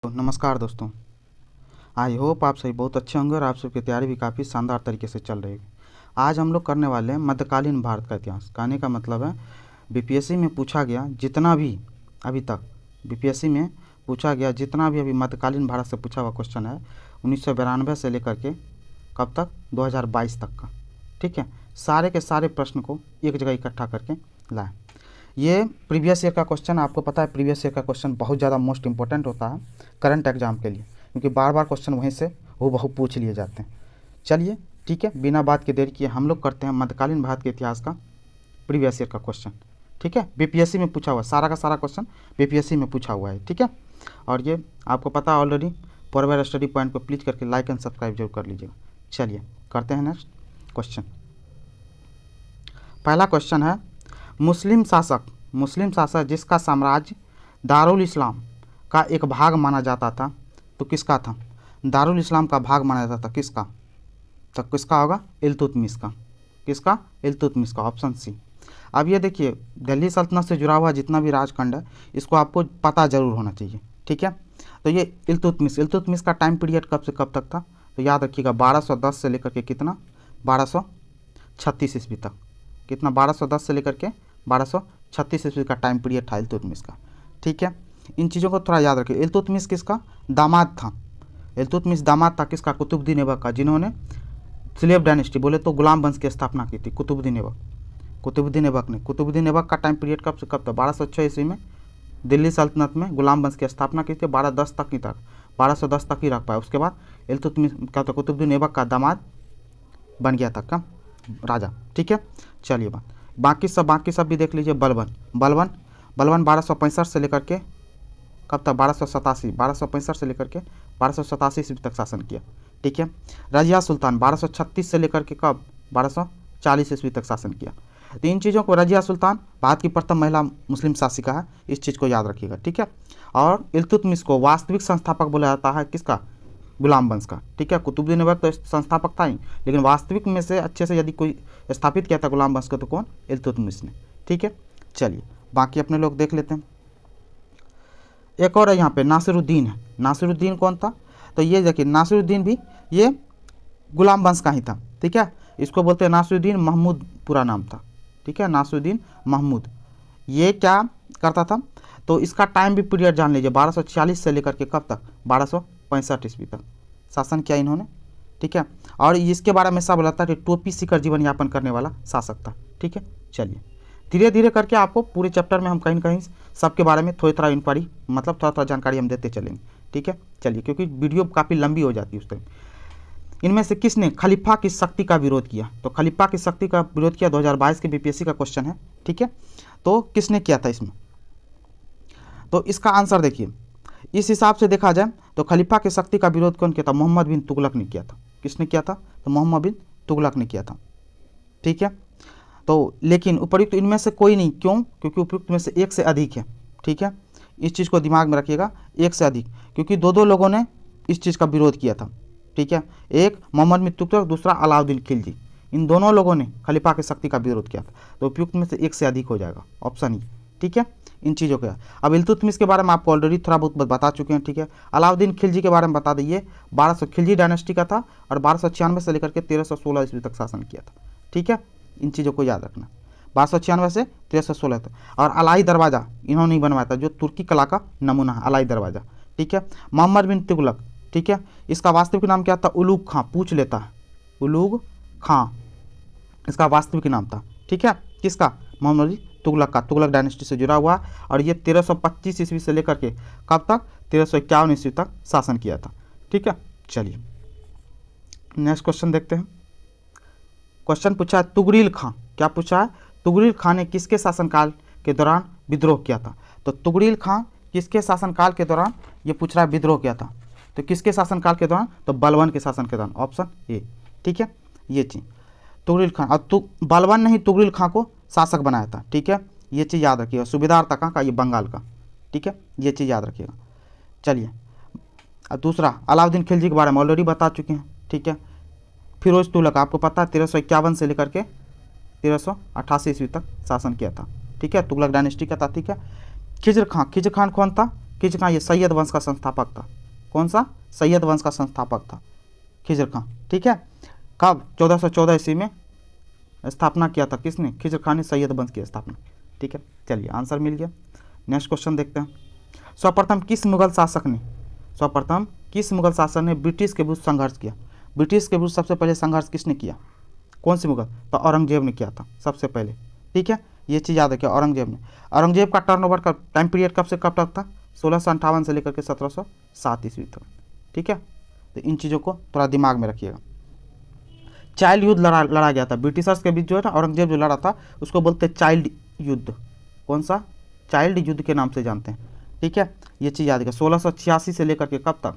तो नमस्कार दोस्तों, आई होप आप सभी बहुत अच्छे होंगे और आप सबकी तैयारी भी काफ़ी शानदार तरीके से चल रही है। आज हम लोग करने वाले हैं मध्यकालीन भारत का इतिहास। कहने का मतलब है बीपीएससी में पूछा गया जितना भी अभी तक बीपीएससी में पूछा गया जितना भी अभी मध्यकालीन भारत से पूछा हुआ क्वेश्चन है 1992 से लेकर के कब तक 2022 तक का, ठीक है, सारे के सारे प्रश्न को एक जगह इकट्ठा करके लाए। ये प्रीवियस ईयर का क्वेश्चन, आपको पता है प्रीवियस ईयर का क्वेश्चन बहुत ज़्यादा मोस्ट इंपॉर्टेंट होता है करंट एग्जाम के लिए, क्योंकि बार बार क्वेश्चन वहीं से हूबहू पूछ लिए जाते हैं। चलिए ठीक है, बिना बात के देरी किए हम लोग करते हैं मध्यकालीन भारत के इतिहास का प्रीवियस ईयर का क्वेश्चन। ठीक है, बीपीएससी में पूछा हुआ सारा का सारा क्वेश्चन बीपीएससी में पूछा हुआ है। ठीक है, और ये आपको पता है ऑलरेडी। फॉरवर्ड स्टडी पॉइंट को प्लीज करके लाइक एंड सब्सक्राइब जरूर कर लीजिएगा। चलिए करते हैं नेक्स्ट क्वेश्चन। पहला क्वेश्चन है, मुस्लिम शासक जिसका साम्राज्य दारुल इस्लाम का एक भाग माना जाता था तो किसका था? दारुल इस्लाम का भाग माना जाता था किसका? तो किसका होगा? इल्तुतमिश का। किसका? इल्तुतमिश का, ऑप्शन सी। अब ये देखिए, दिल्ली सल्तनत से जुड़ा हुआ जितना भी राजखंड है इसको आपको पता जरूर होना चाहिए। ठीक है, तो ये इल्तुतमिश का टाइम पीरियड कब से कब तक था? तो याद रखिएगा 1210 से लेकर के कितना, 1236 ईस्वी तक। कितना? 1210 से लेकर के 1236 ईस्वी का टाइम पीरियड था इल्तुतमिश का। ठीक है, इन चीज़ों को थोड़ा याद रखिए। इल्तुतमिश किसका दामाद था? इल्तुतमिश दामाद था किसका? कुतुबुद्दीन ऐबक का, जिन्होंने स्लेव डायनेस्टी बोले तो गुलाम वंश की स्थापना की थी। कुतुबुद्दीन ऐबक ने। कुतुबुद्दीन ऐबक का टाइम पीरियड कब से कब था? 1206 ईस्वी में दिल्ली सल्तनत में गुलाम वंश की स्थापना की थी। 1210 तक ही तक 1210 तक ही रख पाया। उसके बाद इल्तुतमिश क्या था? कुतुबुद्दीन ऐबक का दामाद बन गया था का राजा। ठीक है, चलिए बाकी सब भी देख लीजिए। बलबन 1265 से लेकर के कब तक? 1265 से लेकर के 1287 ईस्वी तक शासन किया। ठीक है, रजिया सुल्तान 1236 से लेकर के कब? 1240 ईस्वी तक शासन किया। तो इन चीज़ों को, रजिया सुल्तान भारत की प्रथम महिला मुस्लिम शासिका है, इस चीज़ को याद रखिएगा। ठीक है, और इल्तुतमिश को वास्तविक संस्थापक बोला जाता है किसका? गुलाम वंश का। ठीक है, कुतुबुद्दीन ऐबक तो संस्थापक था ही, लेकिन वास्तविक में से अच्छे से यदि कोई स्थापित किया था गुलाम वंश को तो कौन? इल्तुतमिश ने। ठीक है, चलिए बाकी अपने लोग देख लेते हैं। एक और है यहाँ पे, नासिरुद्दीन है। नासिरुद्दीन कौन था? तो ये देखिए, नासिरुद्दीन भी ये गुलाम वंश का ही था। ठीक है, इसको बोलते हैं नासिरुद्दीन महमूद, पूरा नाम था। ठीक है, नासिरुद्दीन महमूद। ये क्या करता था? तो इसका टाइम भी पीरियड जान लीजिए, 1246 से लेकर के कब तक? 1265 ईस्वी तक शासन किया इन्होंने। ठीक है, और इसके बारे में सब बोला था कि टोपी सीकर जीवन यापन करने वाला शासक था। ठीक है, चलिए धीरे धीरे करके आपको पूरे चैप्टर में हम कहीं ना कहीं सबके बारे में थोड़ी थोड़ा इंक्वायरी, मतलब थोड़ा थोड़ा जानकारी हम देते चलेंगे। ठीक है, चलिए, क्योंकि वीडियो काफ़ी लंबी हो जाती है उस टाइम। इनमें से किसने खलीफा की शक्ति का विरोध किया? तो खलीफा की शक्ति का विरोध किया 2022 के बीपीएससी का क्वेश्चन है। ठीक है, तो किसने किया था इसमें? तो इसका आंसर देखिए, इस हिसाब से देखा जाए तो खलीफा की शक्ति का विरोध कौन किया था? मोहम्मद बिन तुगलक ने किया था। किसने किया था? तो मोहम्मद बिन तुगलक ने किया था। ठीक है, तो लेकिन उपयुक्त इनमें से कोई नहीं। क्यों? क्योंकि उपयुक्त में से एक से अधिक है। ठीक है, इस चीज़ को दिमाग में रखिएगा, एक से अधिक, क्योंकि दो लोगों ने इस चीज़ का विरोध किया था। ठीक है, एक मोहम्मद बिन तुगलक, दूसरा अलाउद्दीन खिलजी। इन दोनों लोगों ने खलीफा की शक्ति का विरोध किया था। तो उपयुक्त में से एक से अधिक हो जाएगा, ऑप्शन ई। ठीक है, इन चीज़ों का। अब इल्तुतमिश के बारे में आपको ऑलरेडी थोड़ा बहुत बता चुके हैं। ठीक है, अलाउद्दीन खिलजी के बारे में बता दीजिए, 1200 खिलजी डायनेस्टी का था और 1296 से लेकर के 1316 ईस्वी तक शासन किया था। ठीक है, इन चीज़ों को याद रखना, 1296 से 1316 तक। और अलाई दरवाज़ा इन्होंने ही बनवाया था, जो तुर्की कला का नमूना है, अलाई दरवाज़ा। ठीक है, मोहम्मद बिन तुगलक। ठीक है, इसका वास्तविक नाम क्या था? उलूग खां। पूछ लेता है, उलूग खां इसका वास्तविक नाम था। ठीक है, किसका? मोहम्मद बिन तुगलक का। तुगलक डायनेस्टी से जुड़ा हुआ, और ये 1325 ईस्वी से लेकर के कब तक? 1351 ईस्वी तक शासन किया था। ठीक है, चलिए नेक्स्ट क्वेश्चन देखते हैं। क्वेश्चन पूछा है तुगरील खां। क्या पूछा है? तुगरील खां ने किसके शासनकाल के दौरान विद्रोह किया था? तो तुगरील खां किसके शासनकाल के दौरान, ये पूछ रहा है, विद्रोह किया था? तो किसके शासनकाल के दौरान? तो बलबन के शासन के दौरान, ऑप्शन ए। ठीक है, ये चीज़ तुगरील खां, और बलबन ने ही तुगरील खां को शासक बनाया था। ठीक है, ये चीज़ याद रखिएगा। सूबेदार था कहाँ का? ये बंगाल का। ठीक है, ये चीज़ याद रखिएगा। चलिए, और दूसरा अलाउद्दीन खिलजी के बारे में ऑलरेडी बता चुके हैं। ठीक है, फिरोज तुगलक आपको पता है 1351 से लेकर के 1388 ईस्वी तक शासन किया था। ठीक है, तुगलक डायनेस्टी का था। ठीक है, खिज्र खान कौन था? खिज्र खां ये सैयद वंश का संस्थापक था। कौन सा? सैयद वंश का संस्थापक था खिज्र खां। ठीक है, कब? 1414 ईस्वी में स्थापना किया था किसने? खिज्र खां ने सैयद वंश की स्थापना। ठीक है, चलिए आंसर मिल गया। नेक्स्ट क्वेश्चन देखते हैं। सर्वप्रथम किस मुगल शासक ने ब्रिटिश के विरुद्ध संघर्ष किया? ब्रिटिश के विरुद्ध सबसे पहले संघर्ष किसने किया? कौन सी मुगल? तो औरंगजेब ने किया था सबसे पहले। ठीक है, ये चीज़ याद रखिए, औरंगजेब ने। औरंगजेब का टर्नओवर का टाइम पीरियड कब से कब तक था? 1658 से लेकर के 1707 ईस्वी तक। ठीक है, तो इन चीज़ों को थोड़ा दिमाग में रखिएगा। चाइल्ड युद्ध लड़ा गया था ब्रिटिशर्स के बीच, जो है ना औरंगजेब जो लड़ा था उसको बोलते हैं चाइल्ड युद्ध। कौन सा? चाइल्ड युद्ध के नाम से जानते हैं। ठीक है, ये चीज़ याद रखिए। 1686 से लेकर के कब तक?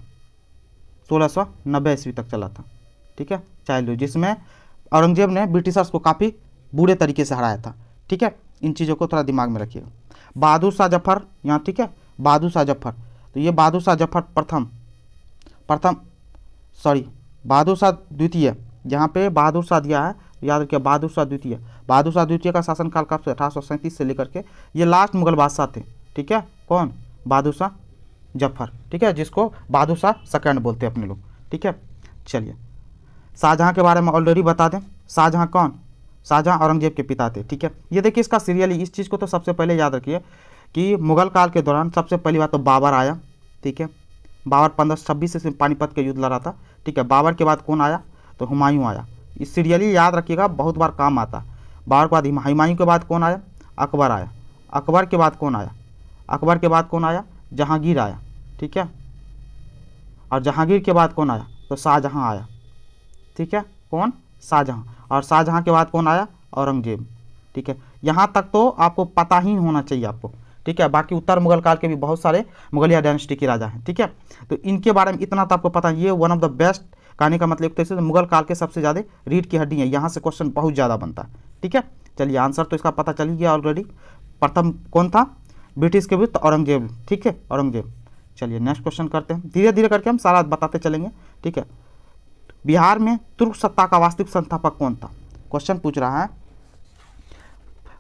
1690 ईस्वी तक चला था। ठीक है, चाइल्ड युद्ध, जिसमें औरंगजेब ने ब्रिटिशर्स को काफ़ी बुरे तरीके से हराया था। ठीक है, इन चीज़ों को थोड़ा दिमाग में रखिएगा। बहादुर शाह जफर यहाँ, ठीक है, बहादुर शाह जफर, तो ये बहादुर शाह जफर बहादुर शाह द्वितीय, यहाँ पे बहादुर शाह दिया है, याद रखिए बहादुर शाह द्वितीय। बहादुर शाह द्वितीय का शासनकाल कब से? 1837 से लेकर के, ये लास्ट मुगल बादशाह थे। ठीक है, कौन? बहादुर शाह जफर। ठीक है, जिसको बहादुर शाह सेकंड बोलते हैं अपने लोग। ठीक है, चलिए शाहजहाँ के बारे में ऑलरेडी बता दें। शाहजहाँ कौन? शाहजहाँ औरंगजेब के पिता थे। ठीक है, ये देखिए इसका सीरियली, इस चीज़ को तो सबसे पहले याद रखिए कि मुगल काल के दौरान सबसे पहली बात तो बाबर आया। ठीक है, बाबर 1526 से पानीपत के युद्ध लड़ा था। ठीक है, बाबर के बाद कौन आया? तो हुमायूं आया। इस सीरियली याद रखिएगा, बहुत बार काम आता है। बाबर के बाद हुमायूं के बाद कौन आया? अकबर आया। अकबर के बाद कौन आया? अकबर के बाद कौन आया? जहांगीर आया। ठीक है, और जहांगीर के बाद कौन आया? तो शाहजहाँ आया। ठीक है, कौन? शाहजहाँ। और शाहजहाँ के बाद कौन आया? औरंगजेब। ठीक है, यहाँ तक तो आपको पता ही होना चाहिए आपको। ठीक है, बाकी उत्तर मुगल काल के भी बहुत सारे मुगलिया डायनेस्टी के राजा हैं। ठीक है, तो इनके बारे में इतना तो आपको पता है। ये वन ऑफ द बेस्ट, कहने का मतलब एक तरह से मुगल काल के सबसे ज़्यादा रीढ़ की हड्डी है, यहाँ से क्वेश्चन बहुत ज़्यादा बनता है। ठीक है, चलिए आंसर तो इसका पता चल गया ऑलरेडी। प्रथम कौन था ब्रिटिश के विरुद्ध? तो औरंगजेब। ठीक है, औरंगजेब। चलिए नेक्स्ट क्वेश्चन करते हैं, धीरे धीरे करके हम सारा बताते चलेंगे। ठीक है, बिहार में तुर्क सत्ता का वास्तविक संस्थापक कौन था? क्वेश्चन पूछ रहा है,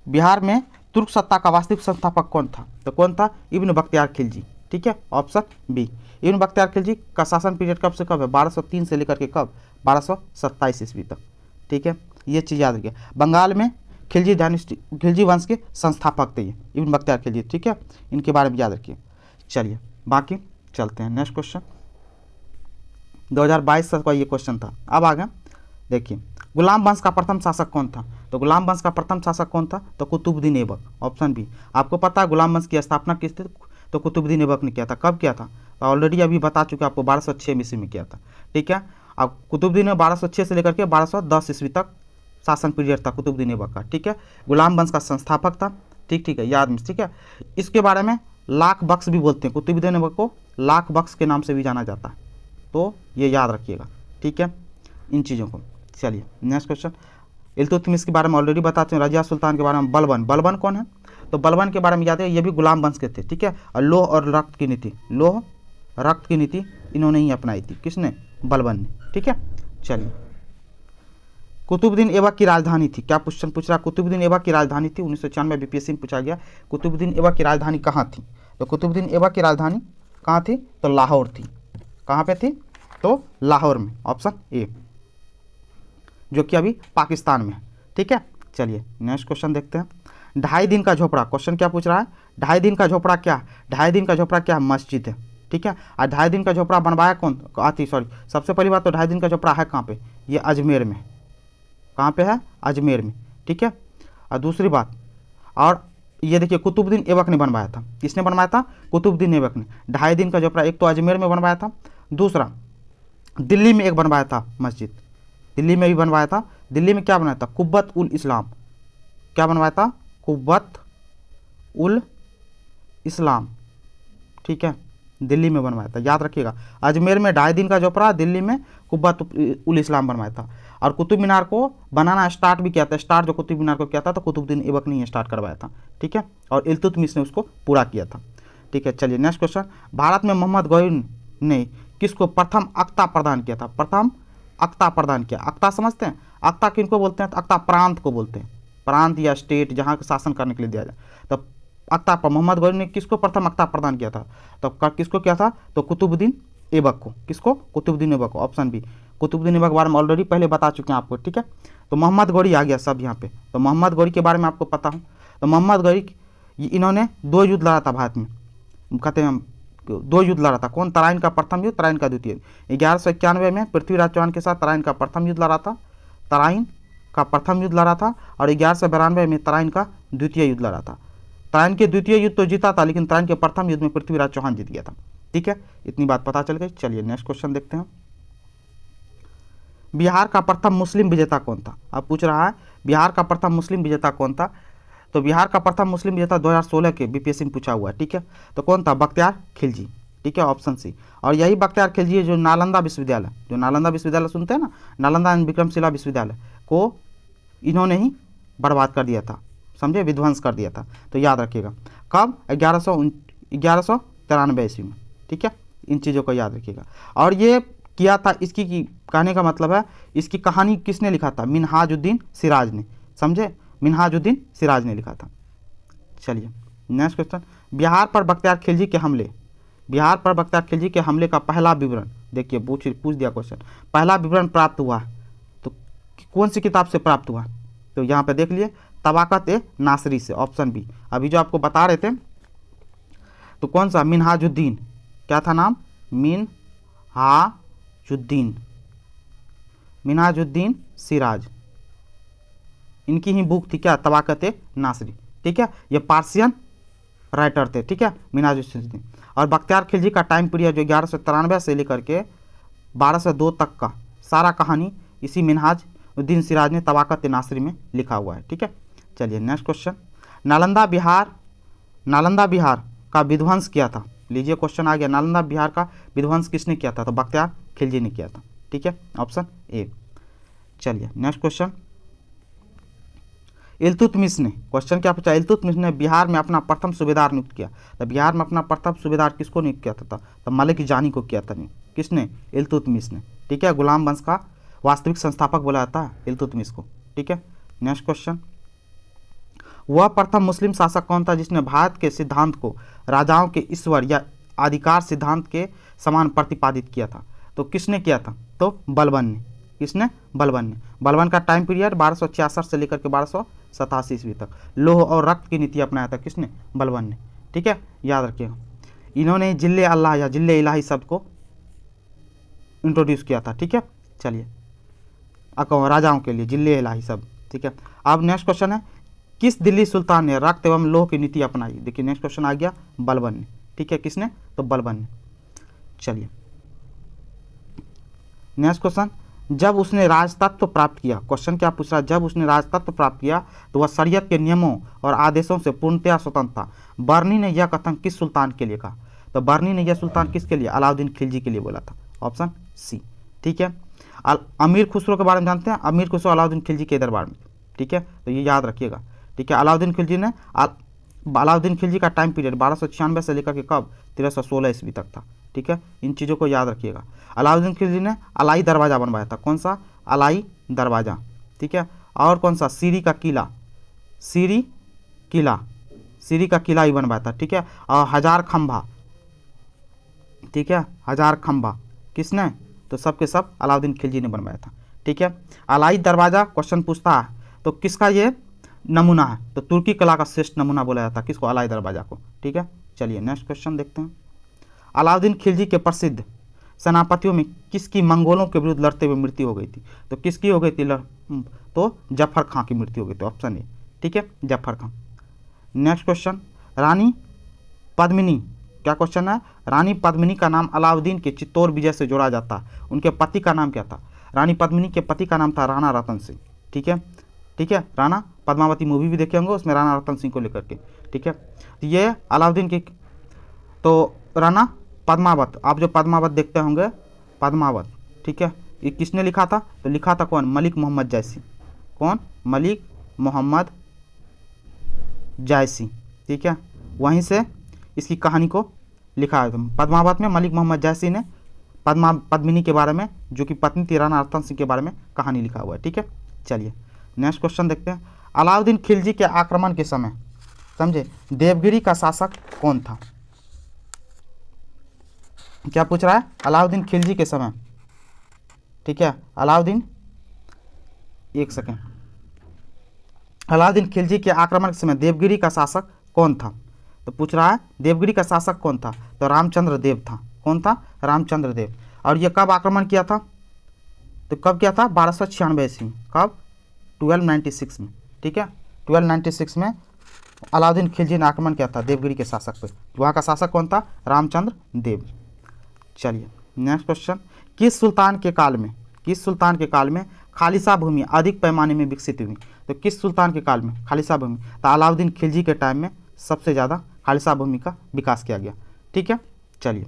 बिहार में तुर्क सत्ता का वास्तविक संस्थापक कौन था? तो कौन था? इब्न बख्तियार खिलजी। ठीक है, ऑप्शन बी। इब्न बख्तियार खिलजी का शासन पीरियड कब से कब है? 1203 से लेकर के कब? 1227 ईस्वी तक। ठीक है, ये चीज़ याद रखिए। बंगाल में खिलजी वंश के संस्थापक थे ये इब्न बख्तियार खिलजी। ठीक है, इनके बारे में याद रखिए। चलिए बाकी चलते हैं नेक्स्ट क्वेश्चन। 2022 का ये क्वेश्चन था। अब आ गया, देखिए गुलाम वंश का प्रथम शासक कौन था? तो गुलाम वंश का प्रथम शासक कौन था? तो कुतुबुद्दीन ऐबक। Option B. आपको पता है गुलाम वंश की स्थापना किस थी? तो कुतुबुद्दीन ऐबक ने किया था। कब किया था? तो ऑलरेडी अभी बता चुके आपको, 1206 ईस्वी में किया था। ठीक है, अब कुतुबुद्दीन ने 1206 से लेकर के 1210 ईस्वी तक शासन पीरियड था कुतुबुद्दीन ऐबक का। ठीक है, गुलाम वंश का संस्थापक था। ठीक है, याद में। ठीक है, इसके बारे में लाख बख्श भी बोलते हैं, कुतुबुद्दीन ऐबक को लाख बख्श के नाम से भी जाना जाता है, तो ये याद रखिएगा। ठीक है, इन चीज़ों को। चलिए नेक्स्ट क्वेश्चन। इल्तुतमिश के बारे में ऑलरेडी बताते हैं। रजिया सुल्तान के बारे में बलबन। बलबन कौन है? तो बलबन के बारे में याद है, ये भी गुलाम वंश के थे। ठीक है, और लोह और रक्त की नीति, लोह रक्त की नीति इन्होंने ही अपनाई थी। किसने? बलबन ने। ठीक है, चलिए कुतुबुद्दीन ऐबक की राजधानी थी। क्या क्वेश्चन पूछ रहा है? कुतुबुद्दीन ऐबक की राजधानी थी 1996 बीपीएससी में पूछा गया। कुतुबुद्दीन ऐबक की राजधानी कहाँ थी? तो कुतुबुद्दीन ऐबक की राजधानी कहाँ थी? तो लाहौर थी। कहाँ पे थी? तो लाहौर में। ऑप्शन ए, जो कि अभी पाकिस्तान में है। ठीक है, चलिए नेक्स्ट क्वेश्चन देखते हैं। 2.5 दिन का झोपड़ा। क्वेश्चन क्या पूछ रहा है? 2.5 दिन का झोपड़ा क्या? 2.5 दिन का झोपड़ा क्या? मस्जिद है। ठीक है, और 2.5 दिन का झोपड़ा बनवाया कौन? सबसे पहली बात तो 2.5 दिन का झोपड़ा है कहाँ पे? ये अजमेर में। कहाँ पे है? अजमेर में। ठीक है, और दूसरी बात, और ये देखिए कुतुबुद्दीन ऐबक ने बनवाया था। किसने बनवाया था? कुतुबुद्दीन ऐबक ने। 2.5 दिन का झोपड़ा एक तो अजमेर में बनवाया था, दूसरा दिल्ली में एक बनवाया था मस्जिद, दिल्ली में भी बनवाया था। दिल्ली में क्या बनाया था? कुब्बत उल इस्लाम। क्या बनवाया था? कुब्बत उल इस्लाम। ठीक है, दिल्ली में बनवाया था, याद रखिएगा। अजमेर में 2.5 दिन का झोपड़ा, दिल्ली में कुब्बत उल इस्लाम बनवाया था। और कुतुब मीनार को बनाना स्टार्ट भी किया था। स्टार्ट जो कुतुब मीनार को किया था तो कुतुबुद्दीन ऐबक ने स्टार्ट करवाया था। ठीक है, और इल्तुतमिश ने उसको पूरा किया था। ठीक है, चलिए नेक्स्ट क्वेश्चन। भारत में मोहम्मद गौरी ने किसको प्रथम अख्ता प्रदान किया था? प्रथम अख्ता प्रदान किया। अख्ता समझते हैं? अख्ता किनको बोलते हैं? तो अख्ता प्रांत को बोलते हैं, प्रांत या स्टेट जहाँ शासन करने के लिए दिया जाए। तो अख्ता पर मोहम्मद गौरी ने किसको प्रथम अख्ता प्रदान किया था? तो किसको किया था? तो कुतुबुद्दीन ऐबक को। किसको? कुतुबुद्दीन ऐबक को। ऑप्शन बी, कुतुबुद्दीन ऐबक के बारे में ऑलरेडी पहले बता चुके हैं आपको, ठीक है। तो मोहम्मद गौरी आ गया सब यहाँ पे। तो मोहम्मद गौरी के बारे में आपको पता हो। तो मोहम्मद गौरी इन्होंने 2 युद्ध लड़ा था भारत में, कहते हैं 2 युद्ध लड़ा था। कौन? तराइन का प्रथम युद्ध, तराइन का द्वितीय। 1191 में पृथ्वीराज चौहान के साथ तराइन का प्रथम युद्ध लड़ा था, तराइन का प्रथम युद्ध लड़ा था। और 1192 में तराइन का द्वितीय युद्ध लड़ा था। तराइन के द्वितीय युद्ध तो जीता था, लेकिन तराइन के प्रथम युद्ध में पृथ्वीराज चौहान जीत गया था, ठीक है। इतनी बात पता चल गई। चलिए नेक्स्ट क्वेश्चन देखते हैं। बिहार का प्रथम मुस्लिम विजेता कौन था? अब पूछ रहा है बिहार का प्रथम मुस्लिम विजेता कौन था? तो बिहार का प्रथम मुस्लिम विजेता 2016 के बीपीएससी में पूछा हुआ है, ठीक है। तो कौन था? बख्तियार खिलजी, ठीक है, ऑप्शन सी। और यही बख्तियार खिलजी है जो नालंदा विश्वविद्यालय, जो नालंदा विश्वविद्यालय सुनते हैं ना, नालंदा एंड विक्रमशिला विश्वविद्यालय को इन्होंने ही बर्बाद कर दिया था, समझे, विध्वंस कर दिया था। तो याद रखिएगा कब? 1193 ईस्वी में, ठीक है। इन चीज़ों को याद रखिएगा। और ये किया था, इसकी कहने का मतलब है इसकी कहानी किसने लिखा था? मिन्हाजुद्दीन सिराज ने, समझे, मिन्हाजुद्दीन सिराज ने लिखा था। चलिए नेक्स्ट क्वेश्चन। बिहार पर बख्तियार खिलजी के हमले, बिहार पर बख्तियार खिलजी के हमले का पहला विवरण, देखिए पूछ दिया क्वेश्चन, पहला विवरण प्राप्त हुआ तो कौन सी किताब से प्राप्त हुआ? तो यहाँ पे देख लिए, तबाकत ए नासरी से, ऑप्शन बी। अभी जो आपको बता रहे थे तो कौन सा? मिन्हाजुद्दीन, क्या था नाम? मिन्हाजुद्दीन सिराज, इनकी ही बुक थी क्या? तबाकत ए नासरी, ठीक है। ये पार्सियन राइटर थे, ठीक है, मिन्हाजुद्दीन। और बख्तियार खिलजी का टाइम पीरियड जो 1193 से लेकर के 1202 तक का सारा कहानी इसी मिन्हाजुद्दीन सिराज ने तबाकत ए नासरी में लिखा हुआ है, ठीक है। चलिए नेक्स्ट क्वेश्चन। नालंदा बिहार का विध्वंस किया था, लीजिए क्वेश्चन आ गया, नालंदा बिहार का विध्वंस किसने किया था? तो बख्तियार खिलजी ने किया था, ठीक है, ऑप्शन ए। चलिए नेक्स्ट क्वेश्चन। इल्तुतमिश ने, क्वेश्चन क्या पूछा? इल्तुतमिश ने बिहार में अपना प्रथम सूबेदार नियुक्त किया। तो बिहार में अपना प्रथम सूबेदार किसको नियुक्त किया था? तो मलिक जानी को किया था नियुक्त। किसने? इल्तुतमिश ने, ठीक है। गुलाम वंश का वास्तविक संस्थापक बोला जाता है इल्तुतमिश को, ठीक है। Next question. वह प्रथम मुस्लिम शासक कौन था जिसने भारत के सिद्धांत को राजाओं के ईश्वर या अधिकार सिद्धांत के समान प्रतिपादित किया था? तो किसने किया था? तो बलबन ने। किसने? बलबन ने। बलबन का टाइम पीरियड 1266 से लेकर के 1287 ईस्वी तक। लौह और रक्त की नीति अपनाया था, किसने? बलबन ने, ठीक है, याद रखिएगा। इन्होंने जिल्ले अल्लाह या जिल्ले इलाही शब्द को इंट्रोड्यूस किया था, ठीक है। चलिए राजाओं के लिए जिल्ले इलाही शब्द, ठीक है। अब नेक्स्ट क्वेश्चन है, किस दिल्ली सुल्तान ने रक्त एवं लौह की नीति अपनाई? देखिए नेक्स्ट क्वेश्चन आ गया, बलबन ने, ठीक है। किसने? तो बलबन ने। चलिए नेक्स्ट क्वेश्चन। जब उसने राजतत्व प्राप्त किया, क्वेश्चन क्या पूछ रहा है? जब उसने राजतत्व प्राप्त किया तो वह शरीयत के नियमों और आदेशों से पूर्णतया स्वतंत्र था। बर्नी ने यह कथन किस सुल्तान के लिए कहा? तो बर्नी ने यह सुल्तान किसके लिए? अलाउद्दीन खिलजी के लिए बोला था, ऑप्शन सी, ठीक है। अमीर खुसरो के बारे में जानते हैं? अमीर खुसरो अलाउद्दीन खिलजी के दरबार में, ठीक है, तो ये याद रखिएगा, ठीक है। अलाउद्दीन खिलजी का टाइम पीरियड 1296 से लेकर के कब? 1316 ईस्वी तक था, ठीक है। इन चीज़ों को याद रखिएगा। अलाउद्दीन खिलजी ने अलाई दरवाज़ा बनवाया था, कौन सा? अलाई दरवाज़ा, ठीक है। और कौन सा? सीरी का किला ही बनवाया था, ठीक है। और हजार खंभा, ठीक है, हजार खंभा किसने? तो सबके सब अलाउद्दीन खिलजी ने बनवाया था, ठीक है। अलाई दरवाज़ा क्वेश्चन पूछता है तो किसका ये नमूना है? तो तुर्की कला का श्रेष्ठ नमूना बोला जाता है, किसको? अलाई दरवाज़ा को, ठीक है। चलिए नेक्स्ट क्वेश्चन देखते हैं। अलाउद्दीन खिलजी के प्रसिद्ध सेनापतियों में किसकी मंगोलों के विरुद्ध लड़ते हुए मृत्यु हो गई थी? तो किसकी हो गई थी? तो जफर खां की मृत्यु हो गई थी, ऑप्शन ए, ठीक है, जफर खां। Next question. रानी पद्मिनी, क्या क्वेश्चन है? रानी पद्मिनी का नाम अलाउद्दीन के चित्तौड़ विजय से जोड़ा जाता है। उनके पति का नाम क्या था? रानी पद्मिनी के पति का नाम था राणा रतन सिंह, ठीक है, ठीक है। राणा पद्मावती मूवी भी देखे होंगे, उसमें राणा रतन सिंह को लेकर के, ठीक है। ये अलाउद्दीन की, तो राणा पद्मावत, आप जो पद्मावत देखते होंगे, पद्मावत, ठीक है, ये किसने लिखा था? तो लिखा था कौन? मलिक मोहम्मद जायसी। कौन? मलिक मोहम्मद जायसी, ठीक है। वहीं से इसकी कहानी को लिखा है। पद्मावत में मलिक मोहम्मद जायसी ने पद्मिनी के बारे में, जो कि पत्नी थी राणा रतन सिंह के बारे में कहानी लिखा हुआ है, ठीक है। चलिए नेक्स्ट क्वेश्चन देखते हैं। अलाउद्दीन खिलजी के आक्रमण के समय समझे। देवगिरी का शासक कौन था? क्या पूछ रहा है? अलाउद्दीन खिलजी के समय, ठीक है, अलाउद्दीन, एक सेकेंड, अलाउद्दीन खिलजी के आक्रमण के समय देवगिरी का शासक कौन था? तो पूछ रहा है देवगिरी का शासक कौन था? तो रामचंद्र देव था। कौन था? रामचंद्र देव। और ये कब आक्रमण किया था? तो कब किया था? 1296 ईस्वी में। कब? 1296 में, ठीक है, 1296 में अलाउद्दीन खिलजी ने आक्रमण किया था देवगिरी के शासक पे। वहाँ का शासक कौन था? रामचंद्र देव। चलिए नेक्स्ट क्वेश्चन, किस सुल्तान के काल में खालिसा भूमि अधिक पैमाने में विकसित हुई? तो किस सुल्तान के काल में खालिसा भूमि? तो अलाउद्दीन खिलजी के टाइम में सबसे ज़्यादा खालिसा भूमि का विकास किया गया, ठीक है। चलिए,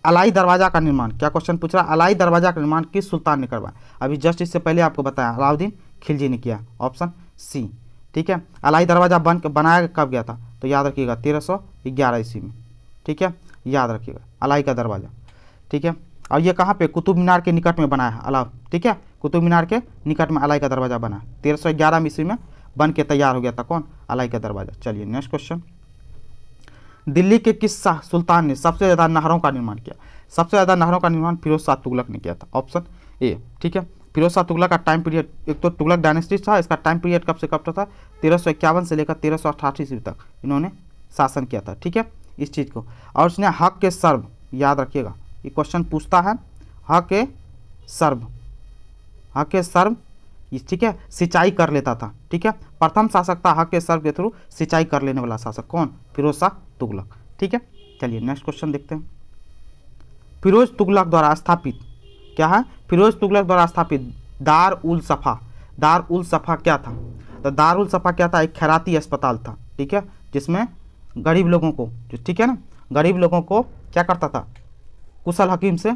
अलाई दरवाज़ा का निर्माण, क्या क्वेश्चन पूछ रहा है? अलाई दरवाज़ा का निर्माण किस सुल्तान ने करवाया? अभी जस्ट इससे पहले आपको बताया अलाउद्दीन खिलजी ने किया, ऑप्शन सी, ठीक है। अलाई दरवाज़ा बनाया कब गया था? तो याद रखिएगा 1311 ईस्वी में, ठीक है, याद रखिएगा अलाई का दरवाज़ा, ठीक है। और ये कहाँ पे? कुतुब मीनार के निकट में बनाया है अलाउ, ठीक है, कुतुब मीनार के निकट में अलाई का दरवाज़ा बना, 1311 ईस्वी में बन के तैयार हो गया था। कौन? अलाई का दरवाज़ा। चलिए नेक्स्ट क्वेश्चन, दिल्ली के किस सुल्तान ने सबसे ज़्यादा नहरों का निर्माण किया? सबसे ज़्यादा नहरों का निर्माण फिरोज शाह तुगलक ने किया था, ऑप्शन ए, ठीक है। फिरोज शाह तुगलक का टाइम पीरियड, एक तो तुगलक डायनेस्टी था, इसका टाइम पीरियड कब से कब तक था? 1351 से लेकर 1388 ईस्वी तक इन्होंने शासन किया था, ठीक है, इस चीज़ को। और उसने हक के सर्व, याद रखिएगा ये क्वेश्चन पूछता है, हक के सर्व, ठीक है, सिंचाई कर लेता था, ठीक है। प्रथम शासक था हक के सर्व के थ्रू सिंचाई कर लेने वाला शासक। कौन? फिरोज शाह तुगलक, ठीक है। चलिए नेक्स्ट क्वेश्चन देखते हैं, फिरोज तुगलक द्वारा स्थापित, क्या है? फिरोज तुगलक द्वारा स्थापित दार उल सफ़ा क्या था? तो दार उल सफ़ा क्या था? एक खैराती अस्पताल था, ठीक है, जिसमें गरीब लोगों को, ठीक है ना, गरीब लोगों को क्या करता था? कुशल हकीम से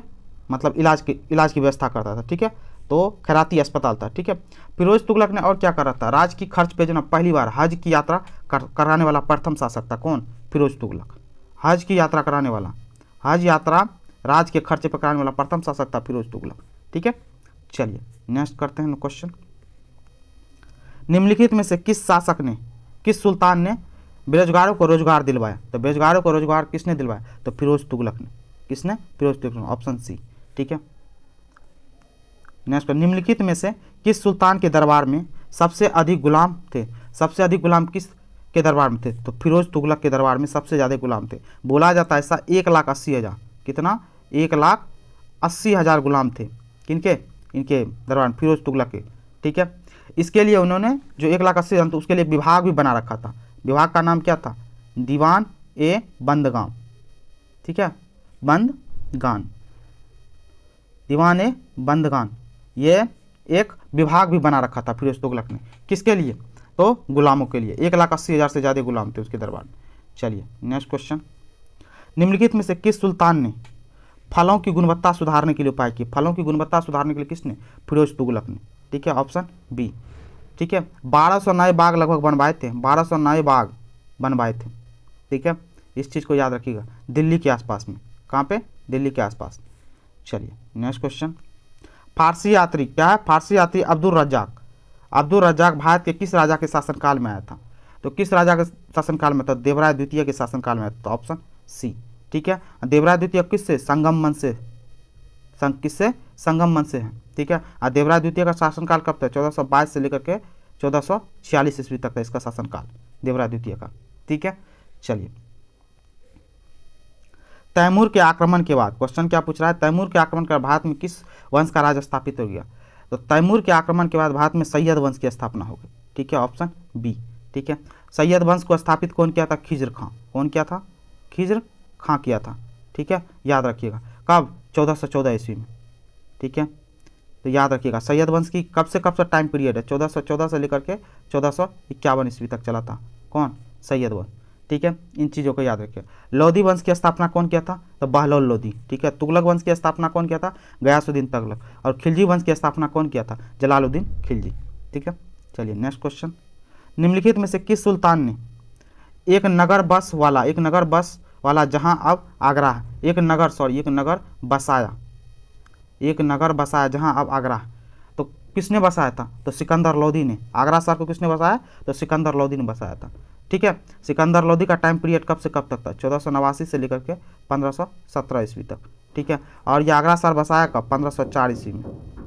मतलब इलाज की व्यवस्था करता था, ठीक है, तो खैराती अस्पताल था, ठीक है। फिरोज तुगलक ने और क्या करा था? राज की खर्च पे जो ना पहली बार हज की यात्रा कराने वाला प्रथम शासक था। कौन? फिरोज तुगलक। हज की यात्रा कराने वाला, हज यात्रा राज के खर्चे पर कराने वाला प्रथम शासक था फिरोज तुगलक, ठीक है। चलिए नेक्स्ट करते हैं क्वेश्चन, निम्नलिखित में से किस सुल्तान ने बेरोजगारों को रोजगार दिलवाया? तो बेरोजगारों को रोजगार किसने दिलवाया? तो फिरोज तुगलक ने। किसने? फिरोज तुगलक, ऑप्शन सी, ठीक है। नेक्स्ट, निम्नलिखित में से किस सुल्तान के दरबार में सबसे अधिक गुलाम थे? सबसे अधिक गुलाम किस के दरबार में थे? तो फिरोज तुगलक के दरबार में सबसे ज़्यादा गुलाम थे। बोला जाता है ऐसा 1,80,000, कितना? 1,80,000 गुलाम थे। किनके? इनके दरबार में, फिरोज तुगलक के, ठीक है। इसके लिए उन्होंने जो 1,80,000 तो उसके लिए विभाग भी बना रखा था। विभाग का नाम क्या था? दीवान ए बंदगान, ठीक है, बंदगान, दीवान ए बंदगान, ये एक विभाग भी बना रखा था फिरोज तुगलक ने। किसके लिए? तो गुलामों के लिए। 1,80,000 से ज़्यादा गुलाम थे उसके दरबार में। चलिए नेक्स्ट क्वेश्चन, निम्नलिखित में से किस सुल्तान ने फलों की गुणवत्ता सुधारने के लिए उपाय किए? फलों की गुणवत्ता सुधारने के लिए किसने? फिरोज तुगलक ने, ठीक है, ऑप्शन बी, ठीक है। 1200 नए बाग लगभग बनवाए थे, 1200 नए बाग बनवाए थे, ठीक है, इस चीज़ को याद रखिएगा, दिल्ली के आसपास में। कहाँ पे? दिल्ली के आसपास। चलिए नेक्स्ट क्वेश्चन, फारसी यात्री, क्या है? फारसी यात्री अब्दुल रज्जाक भारत के किस राजा के शासनकाल में आया था? तो किस राजा के शासनकाल में था? देवराय द्वितीय के शासनकाल में आया था, तो ऑप्शन सी, ठीक है। देवराय द्वितीय किससे? संगम वंश से, किससे? संगम वंश से है, ठीक है। और देवराय द्वितीय का शासनकाल कब था? 1422 से लेकर के 1446 ईस्वी तक था इसका शासनकाल, देवराय द्वितीय का, ठीक है। चलिए, तैमूर के आक्रमण के बाद, क्वेश्चन क्या पूछ रहा है? तैमूर के आक्रमण के बाद भारत में किस वंश का राज स्थापित हो गया? तो तैमूर के आक्रमण के बाद भारत में सैयद वंश की स्थापना हो गई, ठीक है, ऑप्शन बी, ठीक है। सैयद वंश को स्थापित कौन किया था? खिज्र खां। कौन किया था? खिज्र खां किया था, ठीक है, याद रखिएगा। कब? 1414 ईस्वी में, ठीक है। तो याद रखिएगा सैयद वंश की कब से टाइम पीरियड है? 1414 से लेकर के 1451 ईस्वी तक चला था। कौन? सैयद वंश, ठीक है, इन चीज़ों को याद रखिए। लोधी वंश की स्थापना कौन किया था? तो बहलोल लोधी, ठीक है। तुगलक वंश की स्थापना कौन किया था? गयासुद्दीन तुगलक। और खिलजी वंश की स्थापना कौन किया था? जलालुद्दीन खिलजी, ठीक है। चलिए नेक्स्ट क्वेश्चन, निम्नलिखित में से किस सुल्तान ने एक नगर बस वाला जहां अब आगरा है, एक नगर बसाया जहां अब आगरा है, तो किसने बसाया था? तो सिकंदर लोदी ने। आगरा शहर को किसने बसाया? तो सिकंदर लोदी ने बसाया था। ठीक है, सिकंदर लोदी का टाइम पीरियड कब से कब तक था? 1489 से लेकर के 1517 ईस्वी तक। ठीक है, और ये आगरा शहर बसाया कब? 1504 ईस्वी में।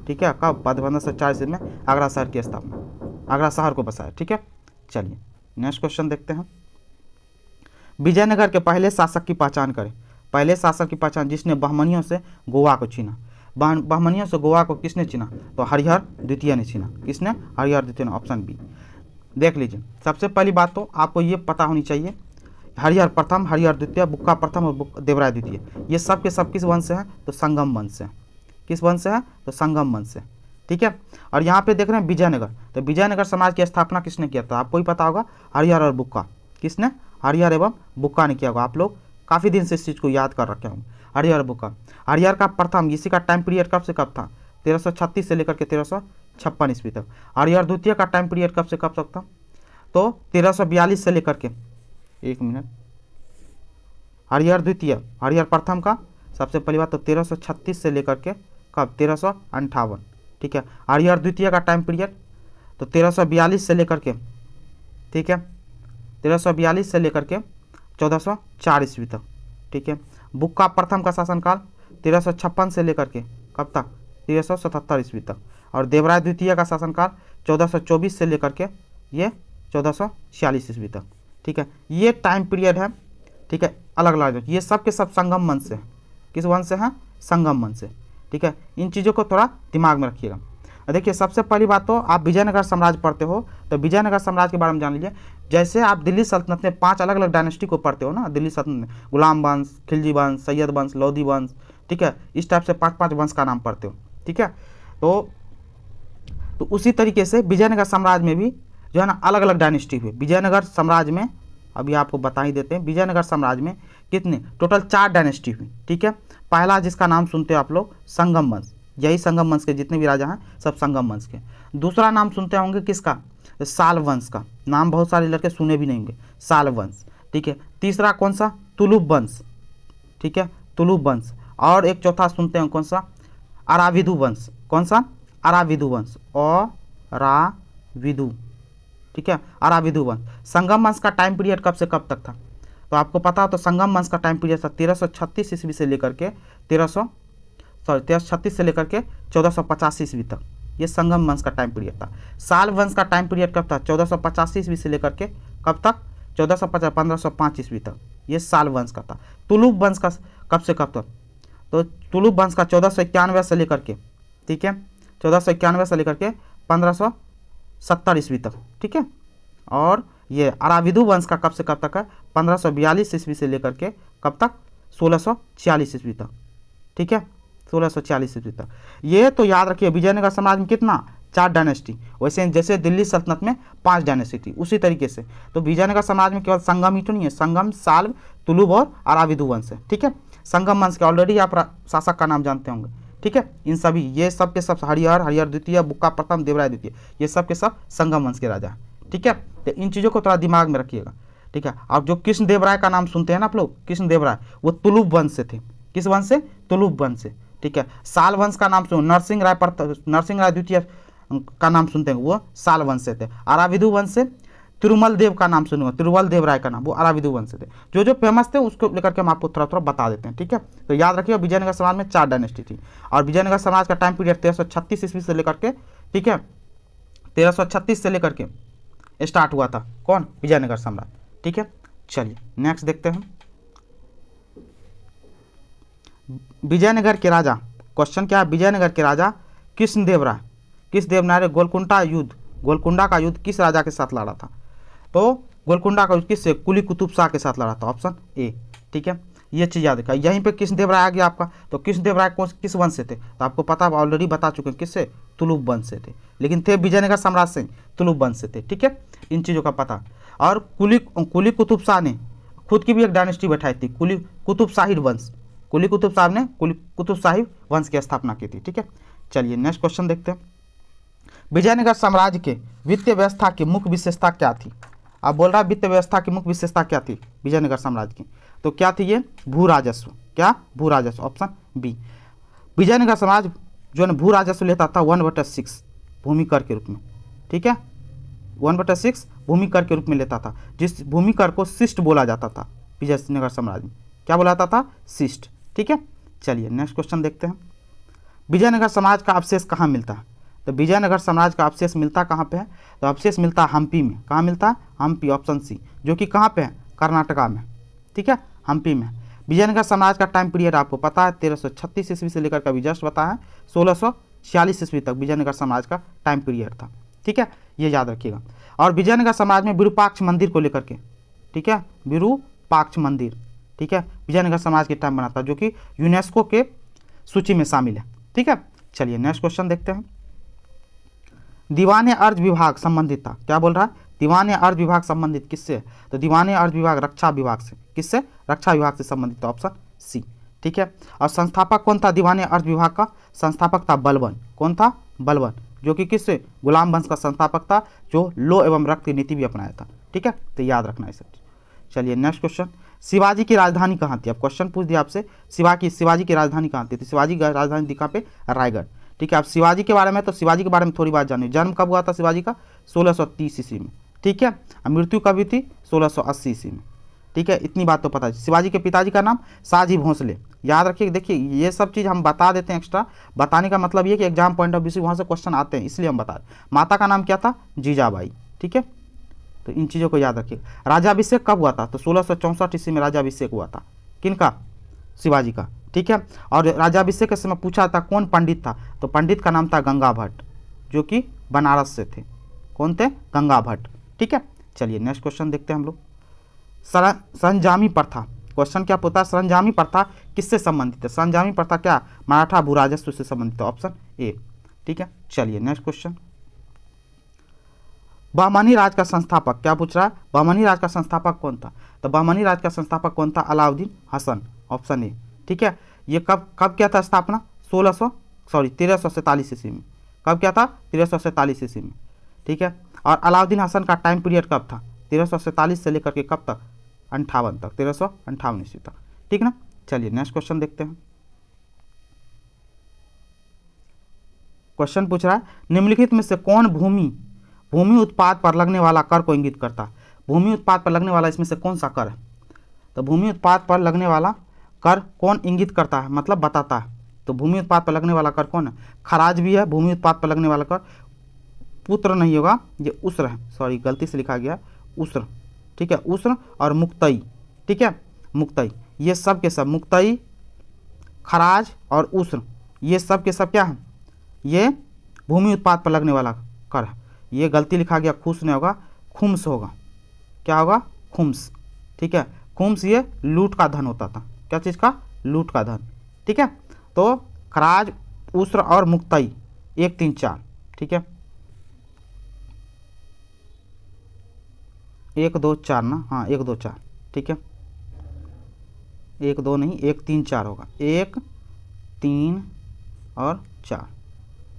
ठीक है, कब? 1504 ईस्वी में आगरा शहर की स्थापना, आगरा शहर को बसाया। ठीक है, चलिए नेक्स्ट क्वेश्चन देखते हैं। विजयनगर के पहले शासक की पहचान करें। पहले शासक की पहचान जिसने बहमनियों से गोवा को छीना। बहमनियों से गोवा को किसने छीना? तो हरिहर द्वितीय ने छीना। किसने? हरिहर द्वितीय ने। Option B. देख लीजिए, सबसे पहली बात तो आपको ये पता होनी चाहिए, हरिहर प्रथम, हरिहर द्वितीय, बुक्का प्रथम और देवराय द्वितीय, ये सब के सब किस वंश से हैं? तो संगम वंश से। किस वंश से है? तो संगम वंश से। ठीक है, और यहाँ पे देख रहे हैं विजयनगर, तो विजयनगर समाज की स्थापना किसने किया था? आपको ही पता होगा, हरिहर और बुक्का। किसने? हरिहर एवं बुक्का ने किया होगा। आप लोग काफ़ी दिन से इस चीज़ को याद कर रखे होंगे, हरिहर और बुक्का। हरिहर का प्रथम, इसी का टाइम पीरियड कब से कब था? 1336 से लेकर के 1356 ईस्वी तक। हरिहर द्वितीय का टाइम पीरियड कब से कब तक था? तो 1342 से लेकर के, एक मिनट, हरिहर द्वितीय, हरिहर प्रथम का सबसे पहली बात तो 1336 से लेकर के कब? 1358। ठीक है, हरिहर द्वितीय का टाइम पीरियड तो 1342 से लेकर के, ठीक है, 1342 से लेकर के 1404 ईस्वी तक। ठीक है, बुक्का प्रथम का शासनकाल 1356 से लेकर के कब तक? 1377 ईस्वी तक। और देवराय द्वितीय का शासनकाल 1424 से लेकर के ये 1446 ईस्वी तक। ठीक है, ये टाइम पीरियड है। ठीक है, अलग अलग, ये सब के सब संगम वंश से। किस वंश से हैं? संगम वंश से। ठीक है, इन चीज़ों को थोड़ा दिमाग में रखिएगा। देखिए, सबसे पहली बात तो आप विजयनगर साम्राज्य पढ़ते हो तो विजयनगर साम्राज्य के बारे में जान लीजिए। जैसे आप दिल्ली सल्तनत में 5 अलग अलग डायनेस्टी को पढ़ते हो ना, दिल्ली सल्तनत में गुलाम वंश, खिलजी वंश, सैयद वंश, लोधी वंश, ठीक है, इस टाइप से 5-5 वंश का नाम पढ़ते हो। ठीक है, तो उसी तरीके से विजयनगर साम्राज्य में भी जो है ना अलग अलग डायनेस्टी हुई। विजयनगर साम्राज्य में अभी आपको बता ही देते हैं, विजयनगर साम्राज्य में कितने टोटल 4 डायनेस्टी हुई। ठीक है, पहला जिसका नाम सुनते हो आप लोग संगम वंश, यही संगम वंश के जितने भी राजा हैं सब संगम वंश के। दूसरा नाम सुनते होंगे किसका? साल वंश का। नाम बहुत सारे लड़के सुने भी नहीं होंगे, साल वंश। ठीक है, तीसरा कौन सा? तुलुप वंश। ठीक है, तुलुप वंश। और एक चौथा सुनते हैं कौन सा? अराविदु वंश। कौन सा? अराविदु वंश। अराविदु। ठीक है, अराविदु वंश। संगम वंश का टाइम पीरियड कब से कब तक था? तो आपको पता हो तो संगम वंश का टाइम पीरियड था 1336 ईस्वी से लेकर के 1336 से लेकर के 1485 ईस्वी तक। ये संगम वंश का टाइम पीरियड था। साल वंश का टाइम पीरियड कब था? 1485 ईस्वी से लेकर के कब तक? 1505 ईस्वी तक। ये साल वंश का था। तुलुप वंश का कब से कब तक? तो तुलुप वंश का 1491 से लेकर के, ठीक है, 1491 से लेकर के 1570 ईस्वी तक। ठीक है, और ये अराविदु वंश का कब से कब तक है? 1542 ईस्वी से लेकर के कब तक? 1646 ईस्वी तक। ठीक है, 1646 ईस्वी तक। ये तो याद रखिए, विजयनगर साम्राज्य में कितना? 4 डायनेस्टी। वैसे जैसे दिल्ली सल्तनत में 5 डायनेस्टी थी, उसी तरीके से तो विजयनगर साम्राज्य में केवल संगम ही तो नहीं है, संगम, साल्व, तुलुप और अराविदु वंश है। ठीक है, संगम वंश के ऑलरेडी आप शासक का नाम जानते होंगे। ठीक है, इन सभी ये सब के सब हरिहर, हरिहर द्वितीय, बुक्का प्रथम, देवराय द्वितीय, ये सब के सब संगम वंश के राजा हैं। ठीक है, तो इन चीज़ों को थोड़ा दिमाग में रखिएगा। ठीक है, अब जो कृष्ण देव राय का नाम सुनते हैं ना आप लोग, कृष्ण देव राय, वो तुलुप वंश से थे। किस वंश से? तुलुप वंश से। ठीक है, साल वंश का नाम सुनो, नरसिंह राय द्वितीय का नाम सुनते हैं, वो साल वंश से थे। अराविदु वंश से तिरुमल देव का नाम सुनूंगा, तिरुमल देव राय का नाम, वो अराविदु वंश से थे। जो जो फेमस थे उसको लेकर के हम आपको थोड़ा थोड़ा बता देते हैं। ठीक है, तो याद रखिए विजयनगर समाज में 4 डायनेस्टी थी और विजयनगर समाज का टाइम पीरियड 1336 ईस्वी से लेकर के, ठीक है, 1336 से लेकर के स्टार्ट हुआ था। कौन? विजयनगर सम्राट। ठीक है, चलिए नेक्स्ट देखते हैं। विजयनगर के राजा, क्वेश्चन क्या है? विजयनगर के राजा कृष्णदेव राय, कृष्णदेव राय गोलकुंडा युद्ध, गोलकुंडा का युद्ध किस राजा के साथ लड़ा था? तो गोलकुंडा का युद्ध किससे? कुली कुतुब शाह के साथ लड़ा था। Option A. ठीक है, ये चीज़ याद रखा। यहीं पे कृष्णदेव राय आ गया आपका, तो कृष्णदेव राय किस वंश से थे? तो आपको पता, ऑलरेडी बता चुके हैं, किससे? तुलुप वंश से थे, लेकिन थे विजयनगर साम्राज्य से, तुलुप वंश से थे। ठीक है, इन चीज़ों का पता। और कुली कुतुब शाह ने खुद की भी एक डायनेस्टी बैठाई थी, कुली कुतुब शाही वंश। कुली कुतुब साहब ने कुली कुतुब शाही वंश की स्थापना की थी। ठीक है, चलिए नेक्स्ट क्वेश्चन देखते हैं। विजयनगर साम्राज्य के वित्तीय व्यवस्था की मुख्य विशेषता क्या थी? अब बोल रहा है वित्तीय व्यवस्था की मुख्य विशेषता क्या थी विजयनगर साम्राज्य की? तो क्या थी ये? भू राजस्व। क्या? भू राजस्व। Option B. विजयनगर साम्राज्य जो है भू राजस्व लेता था 1/6। भूमि कर के रूप में, ठीक है। 1/6 भूमि कर के रूप में लेता था, जिस भूमि कर को शिष्ट बोला जाता था विजयनगर साम्राज्य में। क्या बोला जाता था? शिष्ट, ठीक है। चलिए नेक्स्ट क्वेश्चन देखते हैं। विजयनगर समाज का अवशेष कहाँ मिलता है? तो विजयनगर समाज का अवशेष मिलता कहाँ पे है? तो अवशेष मिलता है हम्पी में। कहाँ मिलता है? हम्पी, ऑप्शन सी, जो कि कहाँ पे है? कर्नाटका में, ठीक है, हम्पी में। विजयनगर समाज का टाइम पीरियड आपको पता है 1336 ईस्वी से लेकर के अभी जस्ट बताया 1646 ईस्वी तक विजयनगर समाज का टाइम पीरियड था, ठीक है, ये याद रखिएगा। और विजयनगर समाज में विरूपाक्ष मंदिर को लेकर के, ठीक है, विरूपाक्ष मंदिर, ठीक है, विजयनगर समाज के टाइम बना था, जो कि यूनेस्को के सूची में शामिल है, ठीक है। चलिए नेक्स्ट क्वेश्चन देखते हैं। दीवाने अर्ध विभाग संबंधित था, क्या बोल रहा है? दीवाने अर्ध विभाग संबंधित किससे? तो दीवाने अर्ध विभाग रक्षा विभाग से। किससे? रक्षा विभाग से संबंधित, ऑप्शन सी, ठीक है। और संस्थापक कौन था दीवाने अर्ध विभाग का? संस्थापक था बलबन। कौन था? बलबन, जो कि किससे? गुलाम वंश का संस्थापक था, जो लो एवं रक्त की नीति भी अपनाया था, ठीक है, तो याद रखना है सब। चलिए नेक्स्ट क्वेश्चन। शिवाजी की राजधानी कहाँ थी? अब क्वेश्चन पूछ दिया आपसे, शिवाजी की राजधानी कहाँ थी? तो शिवाजी की राजधानी थी कहाँ पे? रायगढ़, ठीक है। अब शिवाजी के बारे में, तो शिवाजी के बारे में थोड़ी बात जानिए। जन्म कब हुआ था शिवाजी का? 1630 ईस्वी में, ठीक है। मृत्यु कब हुई थी? 1680 ईस्वी में, ठीक है। इतनी बात तो पता है। शिवाजी के पिताजी का नाम शाहजी भोंसले, याद रखिए। देखिए ये सब चीज़ हम बता देते हैं एक्स्ट्रा, बताने का मतलब ये कि एग्जाम पॉइंट ऑफ व्यू से वहाँ से क्वेश्चन आते हैं, इसलिए हम बता रहे। माता का नाम क्या था? जीजाबाई, ठीक है, तो इन चीज़ों को याद रखिए। राजाभिषेक कब हुआ था? तो 1664 ईस्वी में राजाभिषेक हुआ था। किनका? शिवाजी का, ठीक है। और राजाभिषेक के समय पूछा था कौन पंडित था? तो पंडित का नाम था गंगा भट्ट, जो कि बनारस से थे। कौन थे? गंगा भट्ट, ठीक है। चलिए नेक्स्ट क्वेश्चन देखते हैं हम लोग। सरंजामी प्रथा, क्वेश्चन क्या पूछता है? सरंजामी प्रथा किससे संबंधित है? सरंजामी प्रथा क्या? मराठा भूराजस्व से संबंधित है, ऑप्शन ए, ठीक है। चलिए नेक्स्ट क्वेश्चन। बहमनी राज का संस्थापक, क्या पूछ रहा है? बहमनी राज का संस्थापक कौन था? तो बहमनी राज का संस्थापक कौन था? अलाउद्दीन हसन, ऑप्शन ए, ठीक है। ये कब किया था स्थापना? 1347 ईस्वी में। कब किया था? 1347 ईस्वी में, ठीक है। और अलाउद्दीन हसन का टाइम पीरियड कब था? 1347 से लेकर के कब तक? 58 तक, 1358 ईस्वी तक, ठीक ना। चलिए नेक्स्ट क्वेश्चन देखते हैं। क्वेश्चन पूछ रहा है निम्नलिखित में से कौन भूमि उत्पाद पर लगने वाला कर को इंगित करता है? भूमि उत्पाद पर लगने वाला इसमें से कौन सा कर है? तो भूमि उत्पाद पर लगने वाला कर कौन इंगित करता है, मतलब बताता है? तो भूमि उत्पाद पर लगने वाला कर कौन है? खराज भी है भूमि उत्पाद पर लगने वाला कर। पुत्र नहीं होगा, ये उस्र है, सॉरी गलती से लिखा गया उस्र, ठीक है, उस्र और मुक्तई, ठीक है, मुक्तई, ये सब के सब, मुक्तई, खराज और उस्र, ये सब के सब क्या है? ये भूमि उत्पाद पर लगने वाला कर है। ये गलती लिखा गया, खुश नहीं होगा, खुम्स होगा। क्या होगा? खुम्स, ठीक है। खुम्स ये लूट का धन होता था। क्या चीज़ का? लूट का धन, ठीक है। तो खराज, उस्र और मुक्तई 1 3 4, ठीक है, 1 2 4 ना, हाँ 1 2 4, ठीक है, 1 2 नहीं 1 3 4 होगा, 1 3 और 4,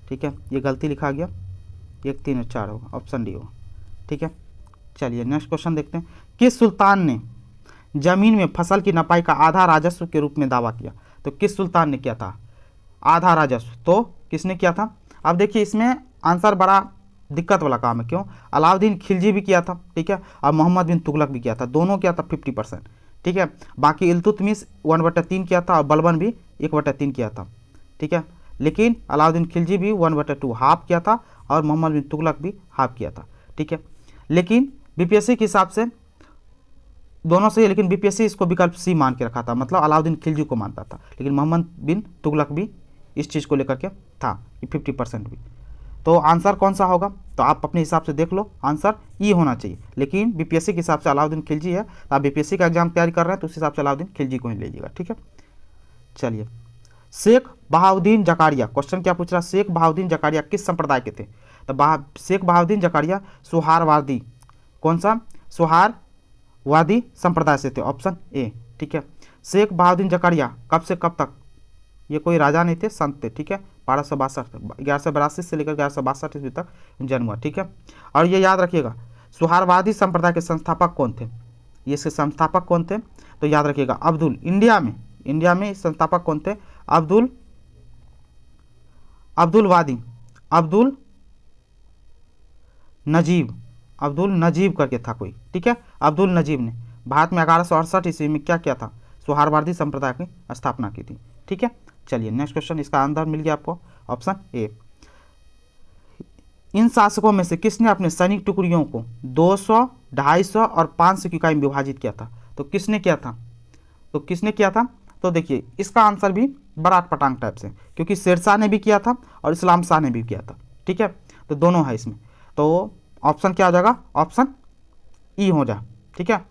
ठीक है। ये गलती लिखा गया, 1 3 और 4 होगा, ऑप्शन डी होगा, ठीक है। चलिए नेक्स्ट क्वेश्चन देखते हैं। किस सुल्तान ने जमीन में फसल की नपाई का आधा राजस्व के रूप में दावा किया? तो किस सुल्तान ने किया था आधा राजस्व? तो किसने किया था? अब देखिए इसमें आंसर बड़ा दिक्कत वाला काम है। क्यों? अलाउद्दीन खिलजी भी किया था, ठीक है, और मोहम्मद बिन तुगलक भी किया था, दोनों किया था 50%, ठीक है। बाकी इल्तुतमिश 1/3 किया था और बलबन भी 1/3 किया था, ठीक है। लेकिन अलाउद्दीन खिलजी भी 1/2 हाफ किया था और मोहम्मद बिन तुगलक भी हाफ किया था, ठीक है। लेकिन बीपीएससी के हिसाब से दोनों सही है, लेकिन बीपीएससी इसको विकल्प सी मान के रखा था, मतलब अलाउद्दीन खिलजी को मानता था, लेकिन मोहम्मद बिन तुगलक भी इस चीज़ को लेकर के था, 50% भी। तो आंसर कौन सा होगा? तो आप अपने हिसाब से देख लो, आंसर ई होना चाहिए, लेकिन बीपीएससी के हिसाब से अलाउद्दीन खिलजी है, तो आप बीपीएससी का एग्जाम तैयारी कर रहे हैं तो उस हिसाब से अलाउद्दीन खिलजी को ही लीजिएगा, ठीक है। चलिए, शेख बहाउद्दीन जकारिया, क्वेश्चन क्या पूछ रहा है? शेख बहाउद्दीन जकारिया किस संप्रदाय के थे? तो शेख बहाउद्दीन जकारिया सुहारवादी, कौन सा? सुहारवादी संप्रदाय से थे, ऑप्शन ए, ठीक है। शेख बहाउद्दीन जकारिया कब से कब तक? ये कोई राजा नहीं थे, संत थे, ठीक है। 1262 तक, 1182 से लेकर 1162 ईस्वी तक जन्म हुआ, ठीक है। और ये याद रखिएगा, सुहारवादी संप्रदाय के संस्थापक कौन थे? ये इसके संस्थापक कौन थे? तो याद रखिएगा अब्दुल, इंडिया में संस्थापक कौन थे? अब्दुल वादी, अब्दुल नजीब, अब्दुल नजीब करके था कोई, ठीक है। अब्दुल नजीब ने भारत में 1168 ईस्वी में क्या किया था, सोहारवार्दी संप्रदाय की स्थापना की थी, ठीक है। चलिए नेक्स्ट क्वेश्चन, इसका आंसर मिल गया आपको, ऑप्शन ए। इन शासकों में से किसने अपने सैनिक टुकड़ियों को 200, 250 और 500 की इकाई में विभाजित किया था? तो किसने किया था? तो देखिए इसका आंसर भी बराक पटांग टाइप से, क्योंकि शेरशाह ने भी किया था और इस्लाम शाह ने भी किया था, ठीक है। तो दोनों है इसमें, तो ऑप्शन क्या हो जाएगा, ऑप्शन ई हो जाए, ठीक है,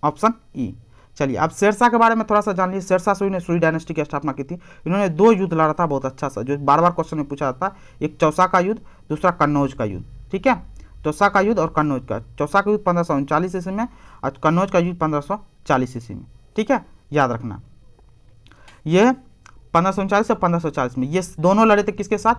ऑप्शन ई। चलिए अब शेरशाह के बारे में थोड़ा सा जान लीजिए। शेरशाह सूरी ने सूरी डायनेस्टी की स्थापना की थी। इन्होंने 2 युद्ध लड़ा था बहुत अच्छा सा, जो बार बार क्वेश्चन में पूछा जाता है, एक चौसा का युद्ध, दूसरा कन्नौज का युद्ध, ठीक है। चौसा का युद्ध और कन्नौज का। चौसा का युद्ध 1539 ईस्वी में और कन्नौज का युद्ध 1540 ईस्वी में, ठीक है, याद रखना। ये 1539 से 1540 में ये दोनों लड़े थे किसके साथ,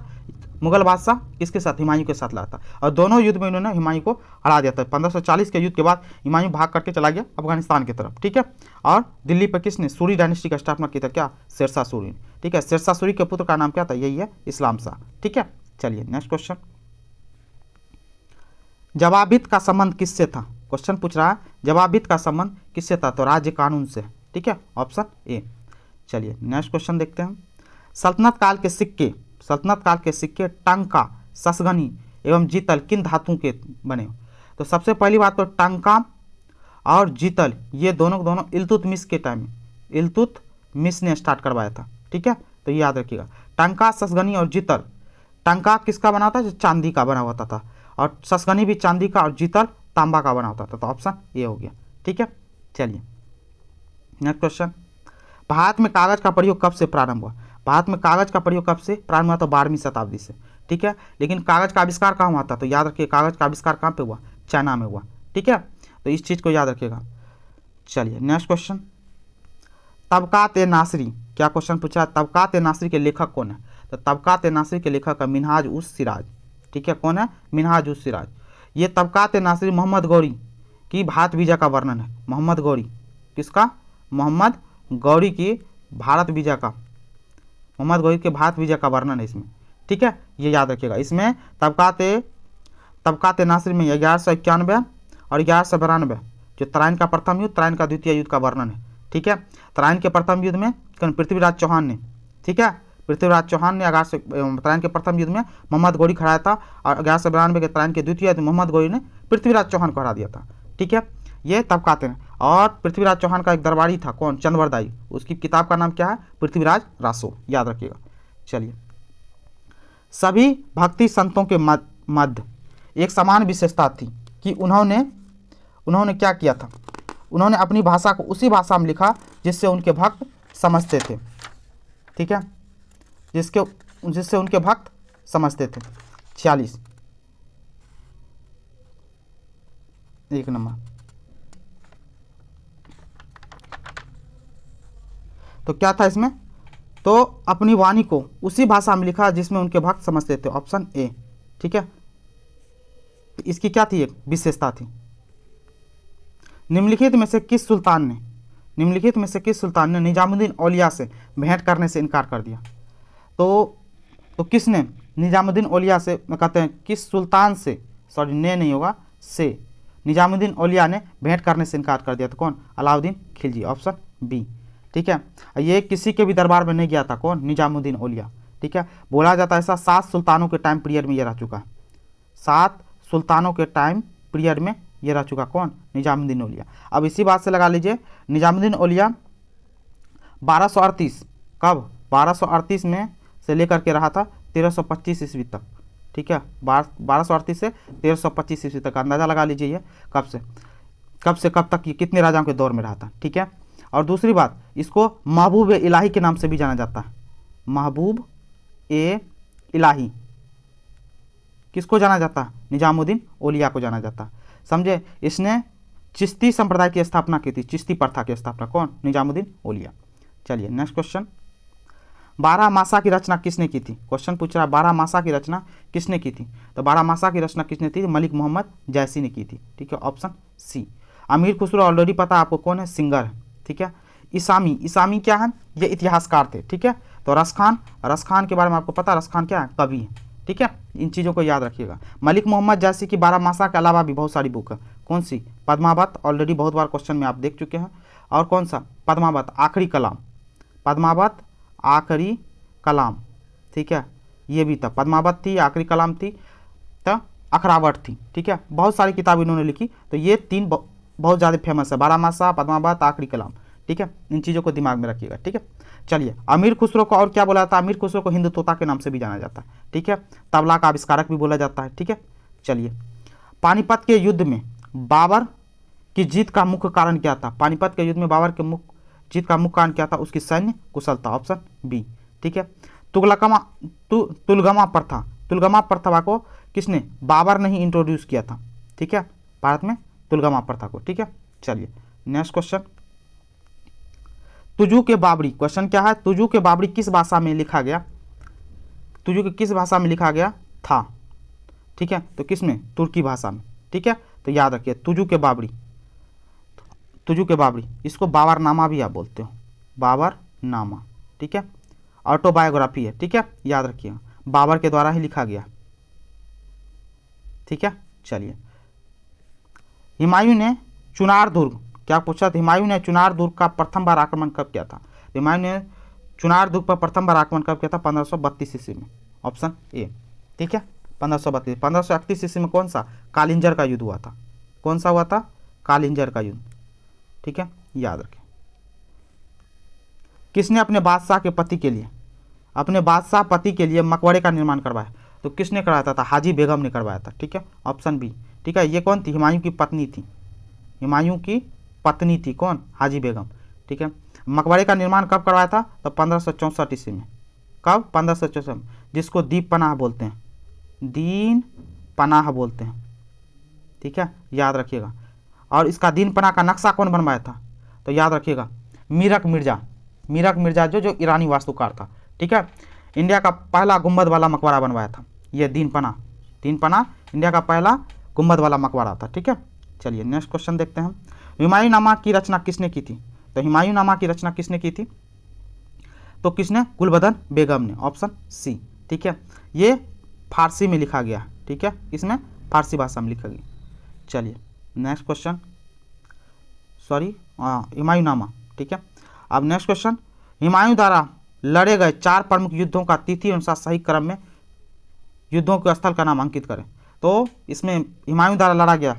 मुगल बादशाह किसके साथ, हुमायूं के साथ लड़ा था, और दोनों युद्ध में इन्होंने हुमायूं को हरा दिया था। 1540 के युद्ध के बाद हुमायूं भाग करके चला गया अफगानिस्तान की तरफ, ठीक है। और दिल्ली पर किसने, सूरी डायनेस्टी का स्थापना किया था, क्या, शेरशाह सूरी ने, ठीक है। शेरशाह सूरी के पुत्र का नाम क्या था, यही है इस्लाम शाह, ठीक है। चलिए नेक्स्ट क्वेश्चन, जवाबित का संबंध किससे था? क्वेश्चन पूछ रहा है जवाबित का संबंध किससे था, तो राज्य कानून से, ठीक है, ऑप्शन ए। चलिए नेक्स्ट क्वेश्चन देखते हैं, सल्तनत काल के सिक्के टंका, ससगनी एवं जीतल किन धातुओं के बने? तो सबसे पहली बात तो टंका और जीतल ये दोनों इल्तुतमिश के टाइम में इल्तुतमिश ने स्टार्ट करवाया था, ठीक है। तो ये याद रखिएगा, टंका, ससगनी और जीतल। टंका किसका बना था, जो चांदी का बना होता था, और ससगनी भी चांदी का, और जीतल तांबा का बना होता था। तो ऑप्शन ए हो गया, ठीक है। चलिए नेक्स्ट क्वेश्चन, भारत में कागज का प्रयोग कब से प्रारंभ हुआ? भारत में कागज का प्रयोग कब से प्रारंभ हुआ? तो 12वीं शताब्दी से, ठीक है। लेकिन कागज का आविष्कार कहाँ हुआ था? तो याद रखिए कागज का आविष्कार कहाँ पे हुआ, चाइना में हुआ, ठीक है। तो इस चीज़ को याद रखिएगा। चलिए नेक्स्ट क्वेश्चन, तबकात-ए-नासरी, क्या क्वेश्चन पूछा, तबकात-ए-नासरी के लेखक कौन है? तो तबकात-ए-नासरी के लेखक है मिन्हाज-उस-सिराज, ठीक है। कौन है, मिन्हाज-उस-सिराज। ये तबकात-ए-नासरी मोहम्मद गौरी की भारत वीजा का वर्णन है। मोहम्मद गौरी किसका, मोहम्मद गौरी की भारत वीजा का, मोहम्मद गौरी के भारत वीजा का वर्णन है इसमें, ठीक है। ये याद रखिएगा। इसमें तबकात-ए-नासरी में 1191 और 1192 जो तराइन का प्रथम युद्ध, तराइन का द्वितीय युद्ध का वर्णन है, ठीक है। तराइन के प्रथम युद्ध में पृथ्वीराज चौहान ने, ठीक है, पृथ्वीराज चौहान ने तराइन के प्रथम युद्ध में मोहम्मद गौरी खड़ाया था, और 1192 के तराइन के द्वितीय युद्ध में मोहम्मद गौरी ने पृथ्वीराज चौहान को हरा दिया था, ठीक है। ये तबकात हैं। और पृथ्वीराज चौहान का एक दरबारी था, कौन, चंद्रवरदाई, उसकी किताब का नाम क्या है, पृथ्वीराज रासो, याद रखिएगा। चलिए, सभी भक्ति संतों के मध्य एक समान विशेषता थी कि उन्होंने क्या किया था, उन्होंने अपनी भाषा को उसी भाषा में लिखा जिससे उनके भक्त समझते थे, ठीक है, जिससे उनके भक्त समझते थे। 46 एक नंबर, तो क्या था इसमें, तो अपनी वाणी को उसी भाषा में लिखा जिसमें उनके भक्त समझते थे, ऑप्शन ए, ठीक है। इसकी क्या थी, एक विशेषता थी। निम्नलिखित में से किस सुल्तान ने निजामुद्दीन औलिया से भेंट करने से इनकार कर दिया? तो किसने निजामुद्दीन औलिया से, कहते हैं किस सुल्तान से, सॉरी ने नहीं होगा, से निजामुद्दीन औलिया ने भेंट करने से इनकार कर दिया? तो कौन, अलाउद्दीन खिलजी, ऑप्शन बी, ठीक है। ये किसी के भी दरबार में नहीं गया था, कौन, निजामुद्दीन औलिया, ठीक है। बोला जाता है ऐसा 7 सुल्तानों के टाइम पीरियड में ये रह चुका है, 7 सुल्तानों के टाइम पीरियड में ये रह चुका, कौन, निजामुद्दीन औलिया। अब इसी बात से लगा लीजिए, निजामुद्दीन औलिया 1238, कब, 1238 में से लेकर के रहा था 1325 ईस्वी तक, ठीक है। 1238 से 1325 ईस्वी तक, अंदाज़ा लगा लीजिए ये कब से कब तक ये कितने राजाओं के दौर में रहा था, ठीक है। और दूसरी बात, इसको महबूब ए इलाही के नाम से भी जाना जाता है। महबूब ए इलाही किसको जाना जाता है, निजामुद्दीन औलिया को जाना जाता है, समझे। इसने चिश्ती संप्रदाय की स्थापना की थी, चिश्ती प्रथा की स्थापना, कौन, निजामुद्दीन औलिया। चलिए नेक्स्ट क्वेश्चन, 12 मासा की रचना किसने की थी? क्वेश्चन पूछ रहा है 12 मासा की रचना किसने की थी? तो 12 मासा की रचना किसने थी? मलिक मोहम्मद जैसी ने की थी, ठीक है, ऑप्शन सी। अमीर खुसरो ऑलरेडी पता आपको कौन है, सिंगर है, ठीक है। ईसामी क्या है, ये इतिहासकार थे, ठीक है। तो रस खान के बारे में आपको पता, रस खान क्या है, कवि है, ठीक है, इन चीज़ों को याद रखिएगा। मलिक मोहम्मद जैसी की बारहमासा के अलावा भी बहुत सारी बुक है। कौन सी? पद्मावत, ऑलरेडी बहुत बार क्वेश्चन में आप देख चुके हैं। और कौन सा? पद्मावत आखिरी कलाम, पद्मावत आखिरी कलाम, ठीक है, ये भी था। पद्मावत थी, आखिरी कलाम थी, तो अखरावट थी, ठीक है। बहुत सारी किताब इन्होंने लिखी, तो ये तीन बहुत ज़्यादा फेमस है, बारहमासा, पद्मावत, आखिरी कलाम, ठीक है। इन चीज़ों को दिमाग में रखिएगा, ठीक है। चलिए, अमीर खुसरो को और क्या बोला जाता है? अमीर खुसरो को हिंदू तोता के नाम से भी जाना जाता है, ठीक है। तबला का आविष्कारक भी बोला जाता है, ठीक है। चलिए, पानीपत के युद्ध में बाबर की जीत का मुख्य कारण क्या था? पानीपत के युद्ध में बाबर के जीत का मुख्य कारण क्या था? उसकी सैन्य कुशलता, ऑप्शन बी, ठीक है। तुलगमा प्रथा, तुलगमा प्रथा को किसने? बाबर ने ही इंट्रोड्यूस किया था, ठीक है, भारत में तुलगमा प्रथा को, ठीक है। चलिए नेक्स्ट क्वेश्चन, तुजू के बाबरी, क्वेश्चन क्या है? तुजू के बाबरी किस भाषा में लिखा गया? तुजू के किस भाषा में लिखा गया था? ठीक है, तो किस में? तुर्की भाषा में, ठीक है। तो याद रखिए, तुजू के बाबरी, तुजू के बाबरी, इसको बाबरनामा भी आप बोलते हो, बाबरनामा, ठीक है। ऑटोबायोग्राफी है, ठीक है, याद रखिए, बाबर के द्वारा ही लिखा गया, ठीक है। चलिए, हुमायूं ने चुनार दुर्ग, क्या पूछा था? हुमायूं ने चुनार दुर्ग का प्रथम बार आक्रमण कब किया था? हुमायूं ने चुनार दुर्ग पर प्रथम बार आक्रमण कब किया था? 1532 ईस्वी में, ऑप्शन ए, ठीक है। 1532, 1531 ईस्वी में कौन सा? कालिंजर का युद्ध हुआ था। कौन सा हुआ था? कालिंजर का युद्ध, ठीक है, याद रखें। किसने अपने बादशाह के पति के लिए, अपने बादशाह पति के लिए मकबरे का निर्माण करवाया? तो किसने करवाया था? हाजी बेगम ने करवाया था, ठीक है, ऑप्शन बी, ठीक है। ये कौन थी? हुमायूं की पत्नी थी, हुमायूं की पत्नी थी, कौन? हाजी बेगम, ठीक है। मकबरे का निर्माण कब करवाया था? तो 1564 ईस्वी में। कब? 1564 में, जिसको दीप पनाह बोलते हैं, दीन पनाह बोलते हैं, ठीक है, याद रखिएगा। और इसका दीन पनाह का नक्शा कौन बनवाया था? तो याद रखिएगा, मीरक मिर्जा, मीरक मिर्जा जो ईरानी वास्तुकार था, ठीक है। इंडिया का पहला गुंबद वाला मकबरा बनवाया था ये दीन पनाह, दीन पनाह इंडिया का पहला गुंबद वाला मकबरा था, ठीक है। चलिए नेक्स्ट क्वेश्चन देखते हैं, हुमायूंनामा की रचना किसने की थी? तो हुमायूंनामा की रचना किसने की थी? तो किसने? गुलबदन बेगम ने, ऑप्शन सी, ठीक है। ये फारसी में लिखा गया, ठीक है, इसमें फारसी भाषा में लिखा गया। चलिए नेक्स्ट क्वेश्चन, सॉरी, हुमायूंनामा, ठीक है। अब नेक्स्ट क्वेश्चन, हुमायूं द्वारा लड़े गए 4 प्रमुख युद्धों का तिथि अनुसार सही क्रम में युद्धों के स्थल का नाम अंकित करें। तो इसमें हुमायूं द्वारा लड़ा गया,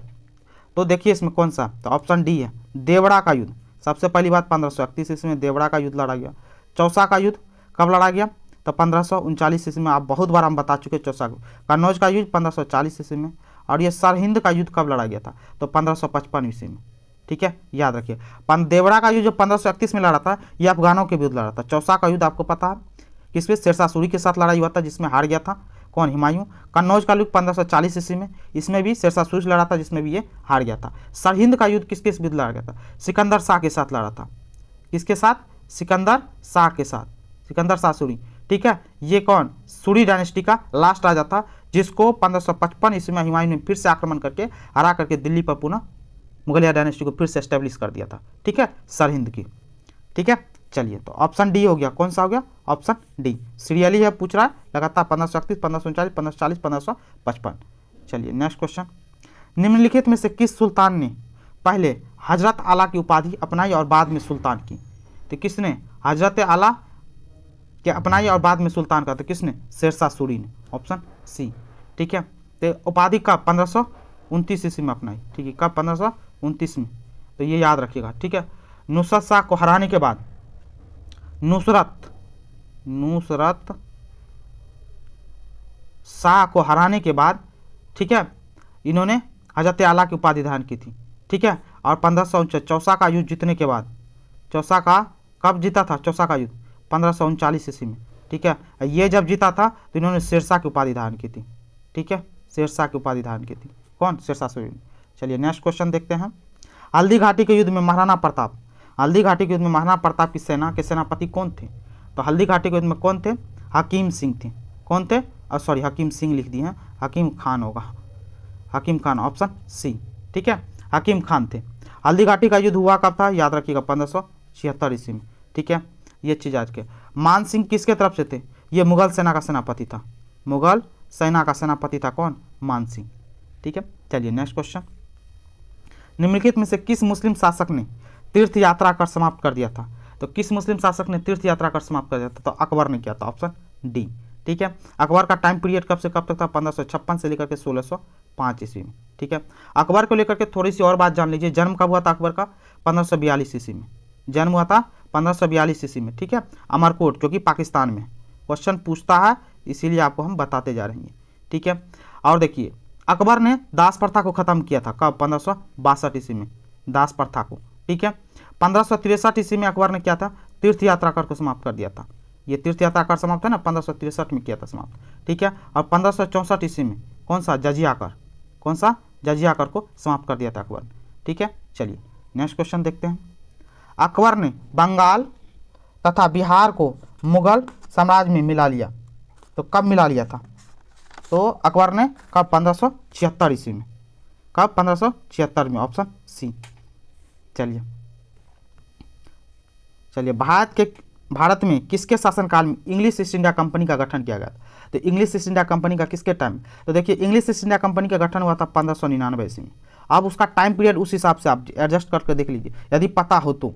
तो देखिए इसमें कौन सा? तो ऑप्शन डी है, देवड़ा का युद्ध। सबसे पहली बात 1531 ईस्वी में देवड़ा का युद्ध लड़ा गया। चौसा का युद्ध कब लड़ा गया? तो 1539 ईस्वी में, आप बहुत बार हम बता चुके चौसा को। कन्नौज का युद्ध 1540 ईस्वी में। और ये सरहिंद का युद्ध कब लड़ा गया था? तो 1555 ईस्वी में, ठीक है, याद रखिए। देवड़ा का युद्ध जो 1531 में लड़ा था, ये अफगानों के विरुद्ध लड़ा था। चौसा का युद्ध आपको पता है किस पे? शेरशाह सूरी के साथ लड़ाई हुआ था, जिसमें हार गया था कौन? हुमायूं। कन्नौज का युद्ध 1540 ईस्वी में, इसमें भी शेरशाह सूरी लड़ा था, जिसमें भी ये हार गया था। सरहिंद का युद्ध किसके विरुद्ध लड़ा गया था? सिकंदर शाह के साथ लड़ा था। किसके साथ? सिकंदर शाह के साथ, सिकंदर शाह सूरी, ठीक है। ये कौन? सूरी डायनेस्टी का लास्ट राजा था, जिसको 1555 ईस्वी में हुमायूं ने फिर से आक्रमण करके हरा करके दिल्ली पर पुनः मुगलिया डायनेस्टी को फिर से एस्टेब्लिश कर दिया था, ठीक है, सरहिंद की, ठीक है। चलिए, तो ऑप्शन डी हो गया, कौन सा हो गया? ऑप्शन डी, सीरियली है, पूछ रहा है लगातार 1531, 1539, 1540, 1555। चलिए नेक्स्ट क्वेश्चन, निम्नलिखित में से किस सुल्तान ने पहले हजरत आला की उपाधि अपनाई और बाद में सुल्तान की? तो किसने हजरत आला के अपनाई और बाद में सुल्तान का? तो किसने? शेरशाह सूरी ने, ऑप्शन सी, ठीक है। तो उपाधि कब? 1529 ईस्वी में अपनाई, ठीक है, कब? 1529 में, तो ये याद रखिएगा, ठीक है। नुसरत शाह को हराने के बाद, नुसरत शाह को हराने के बाद, ठीक है, इन्होंने हजरत आला की उपाधि धारण की थी, ठीक है। और 1549 चौसा का युद्ध जीतने के बाद, चौसा का कब जीता था? चौसा का युद्ध 1539 ईस्वी में, ठीक है। ये जब जीता था तो इन्होंने शेरशाह की उपाधि धारण की थी, ठीक है, शेरशाह की उपाधि धारण की थी, कौन? शेरशाह सूरी। चलिए नेक्स्ट क्वेश्चन देखते हैं, हल्दी घाटी के युद्ध में महाराणा प्रताप, हल्दी घाटी के युद्ध में महाराणा प्रताप की सेना के सेनापति कौन थे? तो हल्दी घाटी के युद्ध में कौन थे? हकीम सिंह थे, कौन थे? सॉरी, हकीम सिंह लिख दिए हैं, हकीम खान होगा, हकीम खान, ऑप्शन सी, ठीक है, हकीम खान थे। हल्दी घाटी का युद्ध हुआ कब था? याद रखिएगा 1576 ईस्वी में, ठीक है, ये चीज़ आज के। मान सिंह किसके तरफ से थे? ये मुगल सेना का सेनापति था, मुगल सेना का सेनापति था कौन? मानसिंह। ठीक है, चलिए नेक्स्ट क्वेश्चन। निम्नलिखित में से किस मुस्लिम शासक ने तीर्थ यात्रा कर समाप्त कर दिया था? तो किस मुस्लिम शासक ने तीर्थ यात्रा कर समाप्त कर दिया था? तो अकबर ने किया था, ऑप्शन डी। ठीक है, अकबर का टाइम पीरियड कब से कब तक था? 1556 से लेकर के 1605 ईस्वी में। ठीक है, अकबर को लेकर के थोड़ी सी और बात जान लीजिए। जन्म कब हुआ था अकबर का? 1542 ईस्वी में जन्म हुआ था, 1542 ईस्वी में। ठीक है, अमरकोट जो कि पाकिस्तान में। क्वेश्चन पूछता है इसीलिए आपको हम बताते जा रहे हैं। ठीक है, और देखिए अकबर ने दास प्रथा को खत्म किया था कब? 1562 ईस्वी में दास प्रथा को। ठीक है, 1563 ईस्वी में अकबर ने क्या था? तीर्थ यात्रा कर को समाप्त कर दिया था। ये तीर्थ यात्रा कर समाप्त है ना, 1563 में किया था समाप्त। ठीक है, और 1564 ईस्वी में कौन सा? जजिया कर। कौन सा? जजिया कर को समाप्त कर दिया था अकबर ने। ठीक है, चलिए नेक्स्ट क्वेश्चन देखते हैं। अकबर ने बंगाल तथा बिहार को मुगल साम्राज्य में मिला लिया, तो कब मिला लिया था? तो अकबर ने कब? 1576 ईस्वी में। कब? 1576 में, ऑप्शन सी। चलिए भारत में किसके शासनकाल में इंग्लिश ईस्ट इंडिया कंपनी का गठन किया गया था? तो इंग्लिश ईस्ट इंडिया कंपनी का किसके टाइम? तो देखिए इंग्लिश ईस्ट इंडिया कंपनी का गठन हुआ था 1599 ईस्वी में। अब उसका टाइम पीरियड उस हिसाब से आप एडजस्ट करके देख लीजिए यदि पता हो तो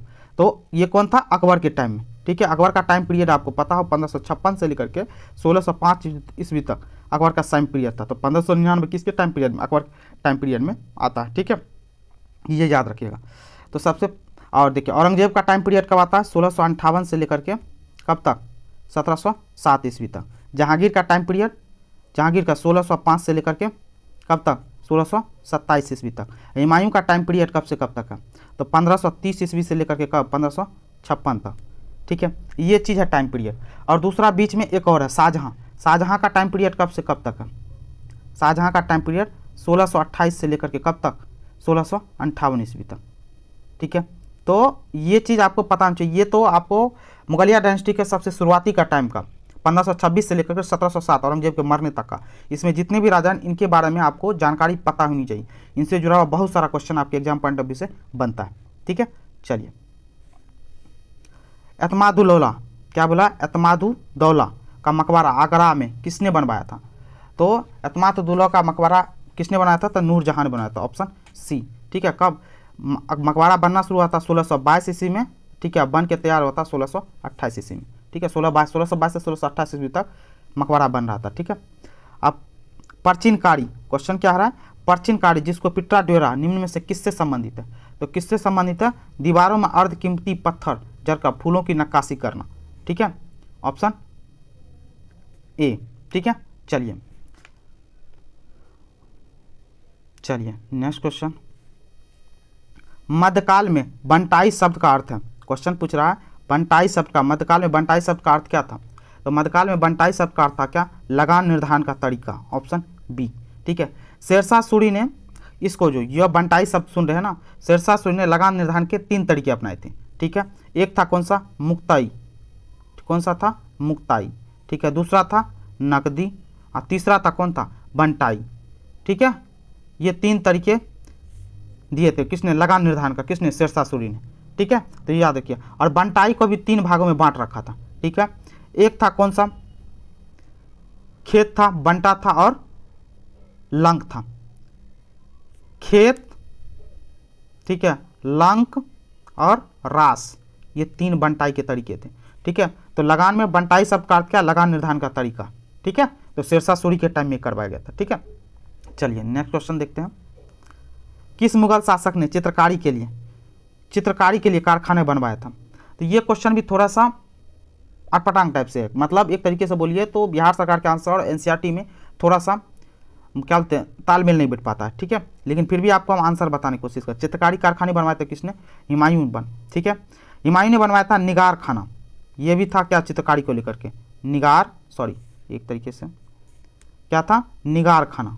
ये कौन था? अकबर के टाइम में। ठीक है, अकबर का टाइम पीरियड आपको पता हो 1556 से लेकर के 1605 ईस्वी तक अकबर का टाइम पीरियड था। तो 1599 किसके टाइम पीरियड में? अकबर टाइम पीरियड में आता है। ठीक है, ये याद रखिएगा। तो सबसे और देखिए औरंगजेब का टाइम पीरियड कब आता है? 1658 से लेकर के कब तक? 1707 ईस्वी तक। जहांगीर का टाइम पीरियड, जहांगीर का 1605 से लेकर के कब तक? 1627 ईस्वी तक। हुमायूं का टाइम पीरियड कब से कब तक है? तो 1530 ईस्वी से लेकर के कब? 1556 तक। ठीक है, ये चीज़ है टाइम पीरियड। और दूसरा बीच में एक और है शाहजहाँ। शाहजहाँ का टाइम पीरियड कब से कब तक है? शाहजहाँ का टाइम पीरियड 1628 से लेकर के कब तक? 1658 ईस्वी तक। ठीक है, तो ये चीज़ आपको पता होना चाहिए। ये तो आपको मुगलिया डायनेस्टी के सबसे शुरुआती का टाइम का 1526 से लेकर के 1707 औरंगजेब के मरने तक का, इसमें जितने भी राजा हैं इनके बारे में आपको जानकारी पता होनी चाहिए। इनसे जुड़ा हुआ बहुत सारा क्वेश्चन आपके एग्जाम पॉइंट ऑफ व्यू से बनता है। ठीक है, चलिए एतमादुद्दौला, क्या बोला? एतमादुद्दौला का मकबरा आगरा में किसने बनवाया था? तो एतमादुद्दौला का मकबरा किसने बनाया था? तो नूरजहां ने बनाया था, ऑप्शन सी। ठीक है, कब मकबरा बनना शुरू हुआ था? 1622 ईस्वी में। ठीक है, बन के तैयार हुआ था 1628 ईस्वी में। ठीक है, 1622 से 1628 ईस्वी तक मकबरा बन रहा था। ठीक है, अब प्राचीनकारी क्वेश्चन क्या आ रहा है? प्राचीनकारी जिसको पिट्रा ड्योरा निम्न में से किससे संबंधित है? तो किससे संबंधित है? दीवारों में अर्धकीमती पत्थर जड़कर फूलों की नक्काशी करना। ठीक है, ऑप्शन ए। ठीक है, चलिए नेक्स्ट क्वेश्चन। मध्यकाल में बंटाई शब्द का अर्थ है, क्वेश्चन पूछ रहा है बंटाई शब्द का, मध्यकाल में बंटाई शब्द का अर्थ क्या था? तो मध्यकाल में बंटाई शब्द का अर्थ था क्या? लगान निर्धारण का तरीका, ऑप्शन बी। ठीक है, शेरशाह सूरी ने इसको, जो यह बंटाई शब्द सुन रहे हैं ना, शेरशाह सूरी ने लगान निर्धारण के 3 तरीके अपनाए थे। ठीक है, एक था कौन सा? मुक्ताई। कौन सा था? मुक्ताई। ठीक है, दूसरा था नकदी और तीसरा था कौन था? बंटाई। ठीक है, ये 3 तरीके दिए थे किसने? लगान निर्धारण का, किसने? शेरशाह सूरी ने। ठीक है, तो ये याद रखिए। और बंटाई को भी 3 भागों में बांट रखा था। ठीक है, एक था कौन सा? खेत था, बंटा था और लंक था। खेत, ठीक है, लंक और रास, ये 3 बंटाई के तरीके थे। ठीक है, तो लगान में बंटाई शब्द का अर्थ क्या? लगान निर्धारण का तरीका। ठीक है, तो शेरशाह सूरी के टाइम में करवाया गया था। ठीक है, चलिए नेक्स्ट क्वेश्चन देखते हैं। किस मुगल शासक ने चित्रकारी के लिए कारखाने बनवाया था? तो ये क्वेश्चन भी थोड़ा सा अटपटांग टाइप से है, मतलब एक तरीके से बोलिए तो बिहार सरकार के आंसर और एनसीईआरटी में थोड़ा सा क्या बोलते हैं, तालमेल नहीं बैठ पाता है। ठीक है, लेकिन फिर भी आपको हम आंसर बताने की कोशिश कर। चित्रकारी कारखाने बनवाए थे किसने? हुमायूं बन। ठीक है, हुमायूं ने बनवाया था निगार खाना। ये भी था क्या? चित्रकारी को लेकर के निगार, सॉरी एक तरीके से क्या था? निगार खाना।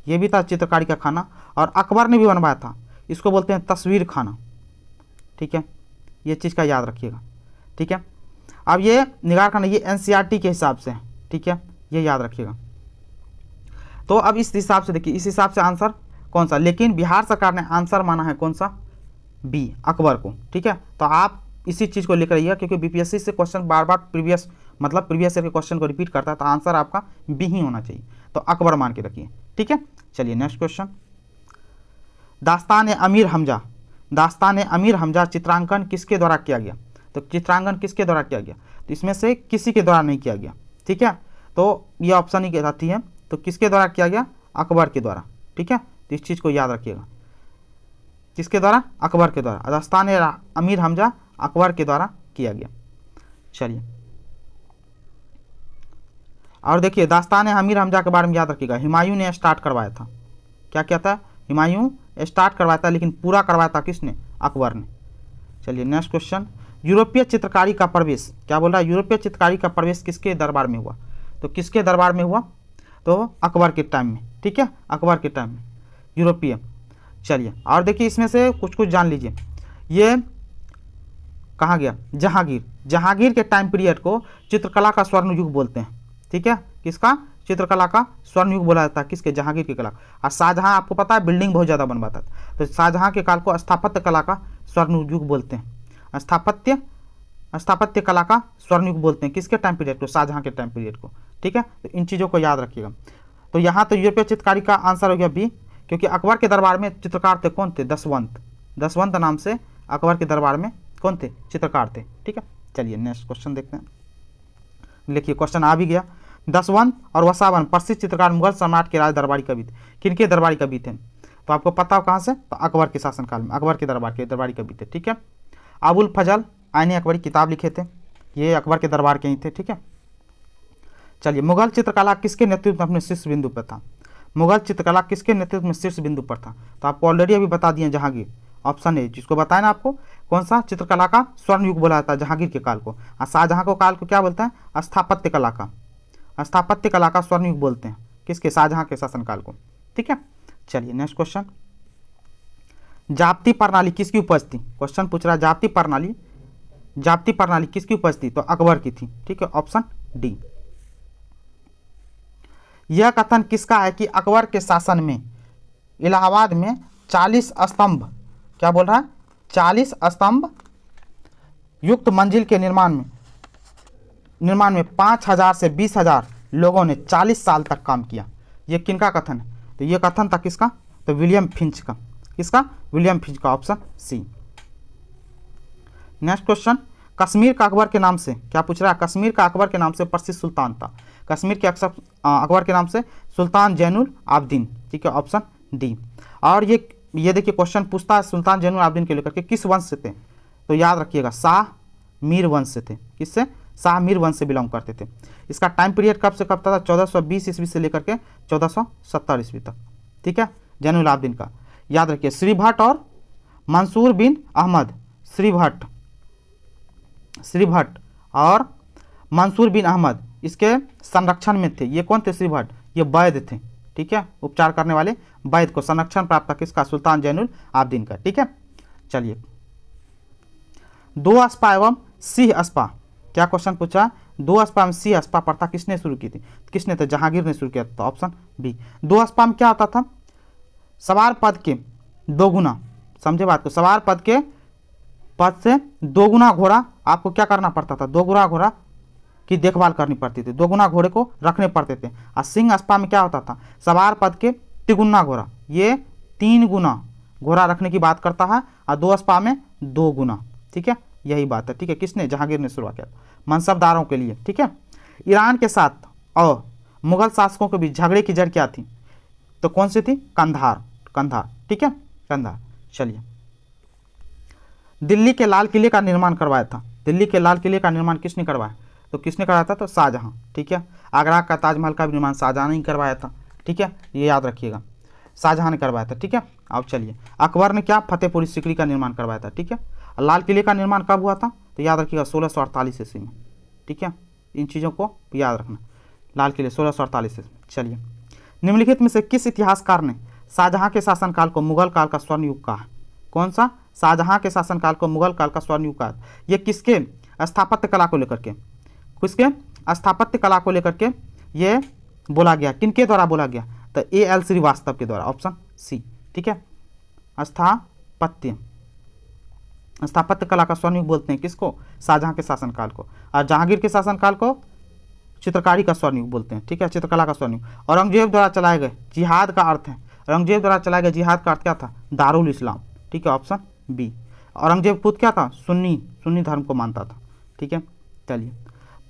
ये भी था चित्रकारी का खाना। और अकबर ने भी बनवाया था, इसको बोलते हैं तस्वीर खाना। ठीक है, ये चीज़ का याद रखिएगा। ठीक है, अब ये निगार खाना ये एनसीईआरटी के हिसाब से है। ठीक है, ये याद रखिएगा। तो अब इस हिसाब से देखिए, इस हिसाब से आंसर कौन सा? लेकिन बिहार सरकार ने आंसर माना है कौन सा? बी, अकबर को। ठीक है, तो आप इसी चीज़ को लेकर आइए क्योंकि बीपीएससी से क्वेश्चन बार बार प्रीवियस मतलब प्रीवियस ईयर के क्वेश्चन को रिपीट करता है, तो आंसर आपका बी ही होना चाहिए। तो अकबर मान के रखिए, ठीक है। चलिए नेक्स्ट क्वेश्चन, दास्तान अमीर हमजा, दास्तान अमीर हमजा चित्रांकन किसके द्वारा किया गया? तो चित्रांकन किसके द्वारा किया गया? तो इसमें से किसी के द्वारा नहीं किया गया, ठीक है। तो ये ऑप्शन ही कहती है, तो किसके द्वारा किया गया? अकबर के द्वारा, ठीक है। तो इस चीज़ को याद रखिएगा, किसके द्वारा? अकबर के द्वारा। दास्तान अमीर हमजा अकबर के द्वारा किया गया। चलिए और देखिए, दास्तान अमीर हमजा के बारे में याद रखिएगा, हुमायूं ने स्टार्ट करवाया था। क्या क्या था? हुमायूं स्टार्ट करवाया था, लेकिन पूरा करवाया था किसने? अकबर ने। चलिए नेक्स्ट क्वेश्चन, यूरोपीय चित्रकारी का प्रवेश, क्या बोल रहा है? यूरोपीय चित्रकारी का प्रवेश किसके दरबार में हुआ? तो किसके दरबार में हुआ? तो अकबर के टाइम में, ठीक है, अकबर के टाइम में यूरोपीय। चलिए और देखिए, इसमें से कुछ कुछ जान लीजिए। ये कहाँ गया? जहांगीर, जहांगीर के टाइम पीरियड को चित्रकला का स्वर्ण युग बोलते हैं, ठीक है। किसका? चित्रकला का स्वर्ण युग बोला जाता है, किसके? जहांगीर की कला। और शाहजहां, आपको पता है, बिल्डिंग बहुत ज़्यादा बनवाता था, तो शाहजहां के काल को स्थापत्य कला का स्वर्ण युग बोलते हैं। स्थापत्य कला का स्वर्ण युग बोलते हैं किसके टाइम पीरियड को? शाहजहां के टाइम पीरियड को, ठीक है। तो इन चीज़ों को याद रखिएगा। तो यहाँ तो यूरोपीय चित्रकारी का आंसर हो गया बी, क्योंकि अकबर के दरबार में चित्रकार थे, कौन थे? दसवंत, दसवंत नाम से अकबर के दरबार में कौन थे? चित्रकार थे, ठीक है। चलिए नेक्स्ट क्वेश्चन देखते हैं। देखिए क्वेश्चन आ भी गया, दसवंत और वसावन प्रसिद्ध चित्रकार मुगल सम्राट के राज दरबारी कवि थे। किनके दरबारी कवि थे? तो आपको पता हो कहाँ से? तो अकबर के शासनकाल में अकबर के दरबारी कवि थे, ठीक है। अबुल फजल आईने अकबरी किताब लिखे थे, ये अकबर के दरबार के ही थे, ठीक है। चलिए, मुगल चित्रकला किसके नेतृत्व में अपने शीर्ष बिंदु पर था? मुगल चित्रकला किसके नेतृत्व में शीर्ष बिंदु पर था? तो आपको ऑलरेडी अभी बता दिए, जहांगीर। ऑप्शन ए, जिसको बताया ना आपको, कौन सा? चित्रकला का स्वर्ण युग बोला जाता है जहांगीर के काल को। और शाहजहां को काल को क्या बोलते हैं? स्थापत्य कला का, स्थापत्य कला का स्वर्ण युग बोलते हैं किसके? शाहजहां के शासनकाल को, ठीक है। चलिए नेक्स्ट क्वेश्चन, जाप्ती प्रणाली किसकी उपज थी? क्वेश्चन पूछ रहा है, जाप्ती प्रणाली किसकी उपज थी? तो अकबर की थी, ठीक है। Option D. यह कथन किसका है कि अकबर के शासन में इलाहाबाद में 40 स्तंभ, क्या बोल रहा है? 40 स्तंभ युक्त मंजिल के निर्माण में 5,000 से 20,000 लोगों ने 40 साल तक काम किया। ये किनका कथन है? तो ये कथन था किसका? तो विलियम फिंच का। किसका? विलियम फिंच का, option C. Next question, Kashmir का अकबर के नाम से, क्या पूछ रहा है? कश्मीर का अकबर के नाम से प्रसिद्ध सुल्तान था। कश्मीर के अकबर के नाम से सुल्तान जैनुल आबदीन, ठीक है। Option D. और ये देखिए क्वेश्चन पूछता है सुल्तान जैनुल आबदीन के लेकर के किस वंश से थे? तो याद रखिएगा, शाह मीर वंश से थे। किससे? शाह मीर वंश से बिलोंग करते थे। इसका टाइम पीरियड कब से कब था? 1420 ईस्वी से लेकर के 1470 ईस्वी तक, ठीक है, जैनुल आबदीन का। याद रखिए, श्री भट्ट और मंसूर बिन अहमद, श्री भट्ट और मंसूर बिन अहमद इसके संरक्षण में थे। ये कौन थे? श्री भट्ट, ये वैद्य थे, ठीक है, उपचार करने वाले वैद्य को संरक्षण प्राप्त था किसका? सुल्तान जैनुल आबदीन का, ठीक है। चलिए, दो स्पा एवं सिंह स्पा, क्या क्वेश्चन पूछा? दो स्पा एवं सिंह स्पा प्रथा किसने शुरू की थी? किसने? तो जहांगीर ने शुरू किया था, ऑप्शन बी। दो स्पा में क्या होता था? सवार पद के दोगुना, समझे बात को, सवार पद से दोगुना घोड़ा आपको क्या करना पड़ता था? दोगुना घोड़ा की देखभाल करनी पड़ती थी, दोगुना घोड़े को रखने पड़ते थे। और सिंह स्पा में क्या होता था? सवार पद के तिगुना घोड़ा, ये 3 गुना घोड़ा रखने की बात करता है, और 2 स्पा में 2 गुना, ठीक है, यही बात है, ठीक है। किसने? जहांगीर ने शुरुआत किया, मनसबदारों के लिए, ठीक है। ईरान के साथ और मुगल शासकों के बीच झगड़े की जड़ क्या थी? तो कौन सी थी? कंधार, ठीक है, कंधार। चलिए, दिल्ली के लाल किले का निर्माण करवाया था। दिल्ली के लाल किले का निर्माण किसने करवाया? तो किसने कराया था? तो शाहजहां, ठीक है। आगरा का ताजमहल का भी निर्माण शाहजहां ने करवाया था, ठीक है, ये याद रखिएगा, शाहजहां ने करवाया था, ठीक है। अब चलिए, अकबर ने क्या? फतेहपुरी सिकरी का निर्माण करवाया था, ठीक है। लाल किले का निर्माण कब हुआ था? तो याद रखिएगा 1648 ईस्वी में, ठीक है। इन चीज़ों को याद रखना, लाल किले 1648 ईस्वी। चलिए, निम्नलिखित में से किस इतिहासकार ने शाहजहां के शासनकाल को मुगल काल का स्वर्ण युग कहा? कौन सा? शाहजहां के शासनकाल को मुगल काल का स्वर्ण युग कहा। ये किसके? स्थापत्य कला को लेकर के, किसके? स्थापत्य कला को लेकर के ये बोला गया। किनके द्वारा बोला गया? तो A.L. श्रीवास्तव के द्वारा, ऑप्शन सी, ठीक है। स्थापत्य स्थापत्य कला का स्वर्णयुग बोलते हैं किसको? शाहजहां के शासनकाल को। और जहांगीर के शासनकाल को चित्रकारी का स्वर्णयुग बोलते हैं, ठीक है, चित्रकला का स्वर्णयुग। औरंगजेब द्वारा चलाए गए जिहाद का अर्थ है, औरंगजेब द्वारा चलाए गए जिहाद का अर्थ क्या था? दारुल इस्लाम, ठीक है, ऑप्शन बी। औरंगजेब खुद क्या था? सुन्नी धर्म को मानता था, ठीक है। चलिए,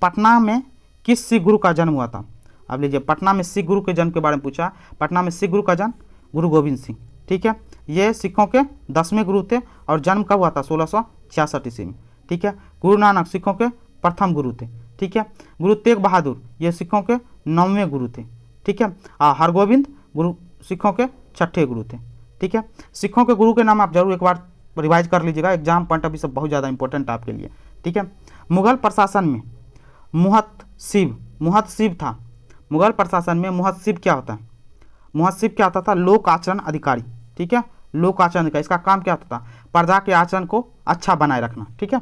पटना में किस सिख गुरु का जन्म हुआ था? अब लीजिए, पटना में सिख गुरु के जन्म के बारे में पूछा। पटना में सिख गुरु का जन्म गुरु गोविंद सिंह, ठीक है, ये सिखों के 10वें गुरु थे और जन्म कब हुआ था? 1666 ईस्वी में, ठीक है। गुरु नानक सिखों के प्रथम गुरु थे, ठीक है। गुरु तेग बहादुर ये सिखों के 9वें गुरु थे, ठीक है। हरगोविंद गुरु सिखों के 6ठे गुरु थे, ठीक है। सिखों के गुरु के नाम आप जरूर एक बार रिवाइज कर लीजिएगा, एग्जाम पॉइंट ऑफ व्यू से बहुत ज़्यादा इंपॉर्टेंट आपके लिए, ठीक है। मुगल प्रशासन में मुहतसिब था। मुगल प्रशासन में मुहतसिब क्या होता है? मुहतसिब क्या होता था? लोक आचरण अधिकारी, ठीक है, लोक आचरण अधिकारी। इसका काम क्या होता था? प्रजा के आचरण को अच्छा बनाए रखना, ठीक है,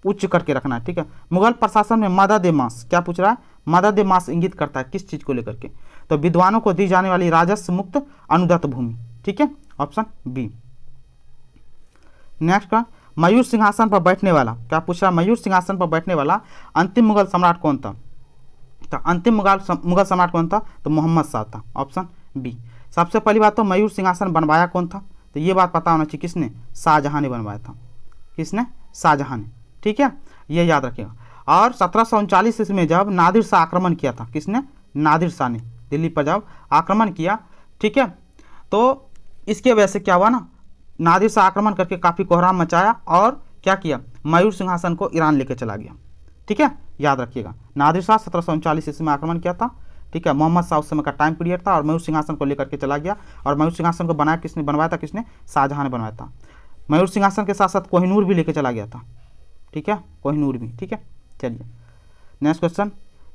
उच्च करके रखना, ठीक है। मुगल प्रशासन में मदद ए मास क्या पूछ रहा है? मदद ए मास इंगित करता है किस चीज़ को लेकर के? तो विद्वानों को दी जाने वाली राजस्व मुक्त अनुदत्त भूमि, ठीक है, ऑप्शन बी। नेक्स्ट का, मयूर सिंहासन पर बैठने वाला क्या पूछ रहा है? मयूर सिंहासन पर बैठने वाला अंतिम मुगल सम्राट कौन था? तो अंतिम मुगल सम्राट कौन था? तो मोहम्मद शाह था, ऑप्शन बी। सबसे पहली बात तो मयूर सिंहासन बनवाया कौन था? तो ये बात पता होना चाहिए, किसने? शाहजहां ने बनवाया था। किसने? शाहजहां ने, ठीक है, ये याद रखिएगा। और 1739 ईस्वी में जब नादिर शाह आक्रमण किया था, किसने? नादिर शाह ने दिल्ली पर जब आक्रमण किया, ठीक है, तो इसके वजह से क्या हुआ ना, नादिर शाह आक्रमण करके काफ़ी कोहराम मचाया और क्या किया? मयूर सिंहासन को ईरान लेके चला गया, ठीक है, याद रखिएगा। नादिर शाह 1739 ईस्वी में आक्रमण किया था, ठीक है। मोहम्मद शाह उस समय का टाइम पीरियड था और मयूर सिंहासन को लेकर के चला गया। और मयूर सिंहासन को बनवाया था किसने? शाहजहां ने बनवाया था। मयूर सिंहासन के साथ साथ कोहिनूर भी लेके चला गया था, ठीक है, कोहिनूर भी, ठीक है। चलिए, नेक्स्ट क्वेश्चन,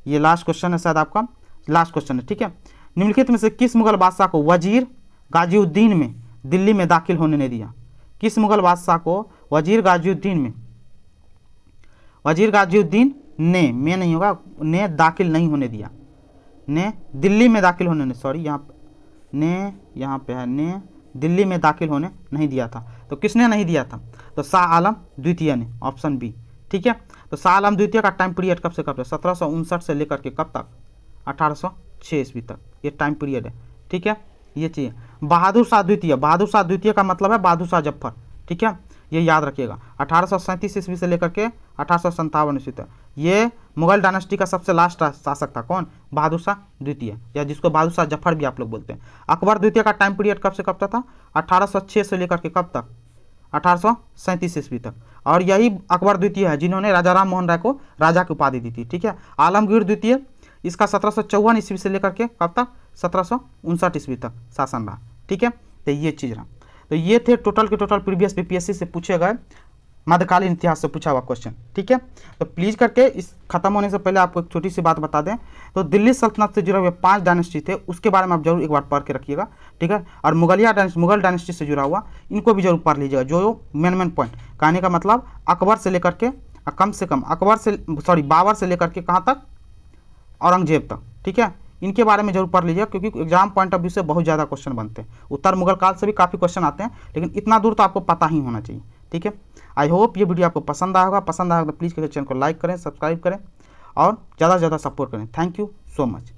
ये लास्ट क्वेश्चन है, शायद आपका लास्ट क्वेश्चन है, ठीक है। निम्नलिखित में से किस मुगल बादशाह को वजीर गाजीउद्दीन में दिल्ली में दाखिल होने नहीं दिया? किस मुगल बादशाह को वजीर गाजीउद्दीन ने, में नहीं होगा, ने दाखिल नहीं होने दिया? ने दिल्ली में दाखिल होने, सॉरी यहाँ पे है, ने दिल्ली में दाखिल होने नहीं दिया था। तो किसने नहीं दिया था? तो शाह आलम द्वितीय ने, ऑप्शन बी, ठीक है। तो शाह आलम द्वितीय का टाइम पीरियड कब से कब तक? 1759 से लेकर के कब तक? 1806 ईस्वी तक ये टाइम पीरियड है, ठीक है, ये चाहिए। बहादुर शाह द्वितीय का मतलब है बहादुर शाह जफर, ठीक है, ये याद रखिएगा। 1837 ईस्वी से लेकर के 1857 ईस्वी तक ये मुगल डायनेस्टी का सबसे लास्ट शासक था। कौन? बहादुर शाह द्वितीय, या जिसको बहादुर शाह जफर भी आप लोग बोलते हैं। अकबर द्वितीय का टाइम पीरियड कब से कब तक था? 1806 से लेकर के कब तक? 1837 ईस्वी तक। और यही अकबर द्वितीय है जिन्होंने राजा राम मोहन राय को राजा की उपाधि दी थी, ठीक है। आलमगीर द्वितीय, इसका 1754 ईस्वी से लेकर के कब तक? 1759 ईस्वी तक शासन रहा, ठीक है। तो ये चीज़ रहा। तो ये थे टोटल के टोटल प्रीवियस बीपीएससी से पूछे गए मध्यकालीन इतिहास से पूछा हुआ क्वेश्चन, ठीक है। तो प्लीज़ करके इस खत्म होने से पहले आपको एक छोटी सी बात बता दें, तो दिल्ली सल्तनत से जुड़े हुए 5 डायनेस्टी थे, उसके बारे में आप जरूर एक बार पढ़ के रखिएगा, ठीक है। और मुगल डायनेस्टी से जुड़ा हुआ इनको भी जरूर पढ़ लीजिएगा। जो मेन पॉइंट कहने का मतलब, अकबर से लेकर के कम से कम बाबर से लेकर के कहाँ तक? औरंगजेब तक, ठीक है, इनके बारे में जरूर पढ़ लीजिएगा, क्योंकि एग्जाम पॉइंट ऑफ व्यू से बहुत ज़्यादा क्वेश्चन बनते हैं। उत्तर मुगल काल से भी काफ़ी क्वेश्चन आते हैं, लेकिन इतना दूर तो आपको पता ही होना चाहिए, ठीक है। आई होप ये वीडियो आपको पसंद आएगा तो प्लीज़ करके चैनल को लाइक करें, सब्सक्राइब करें और ज़्यादा से ज़्यादा सपोर्ट करें। Thank you so much.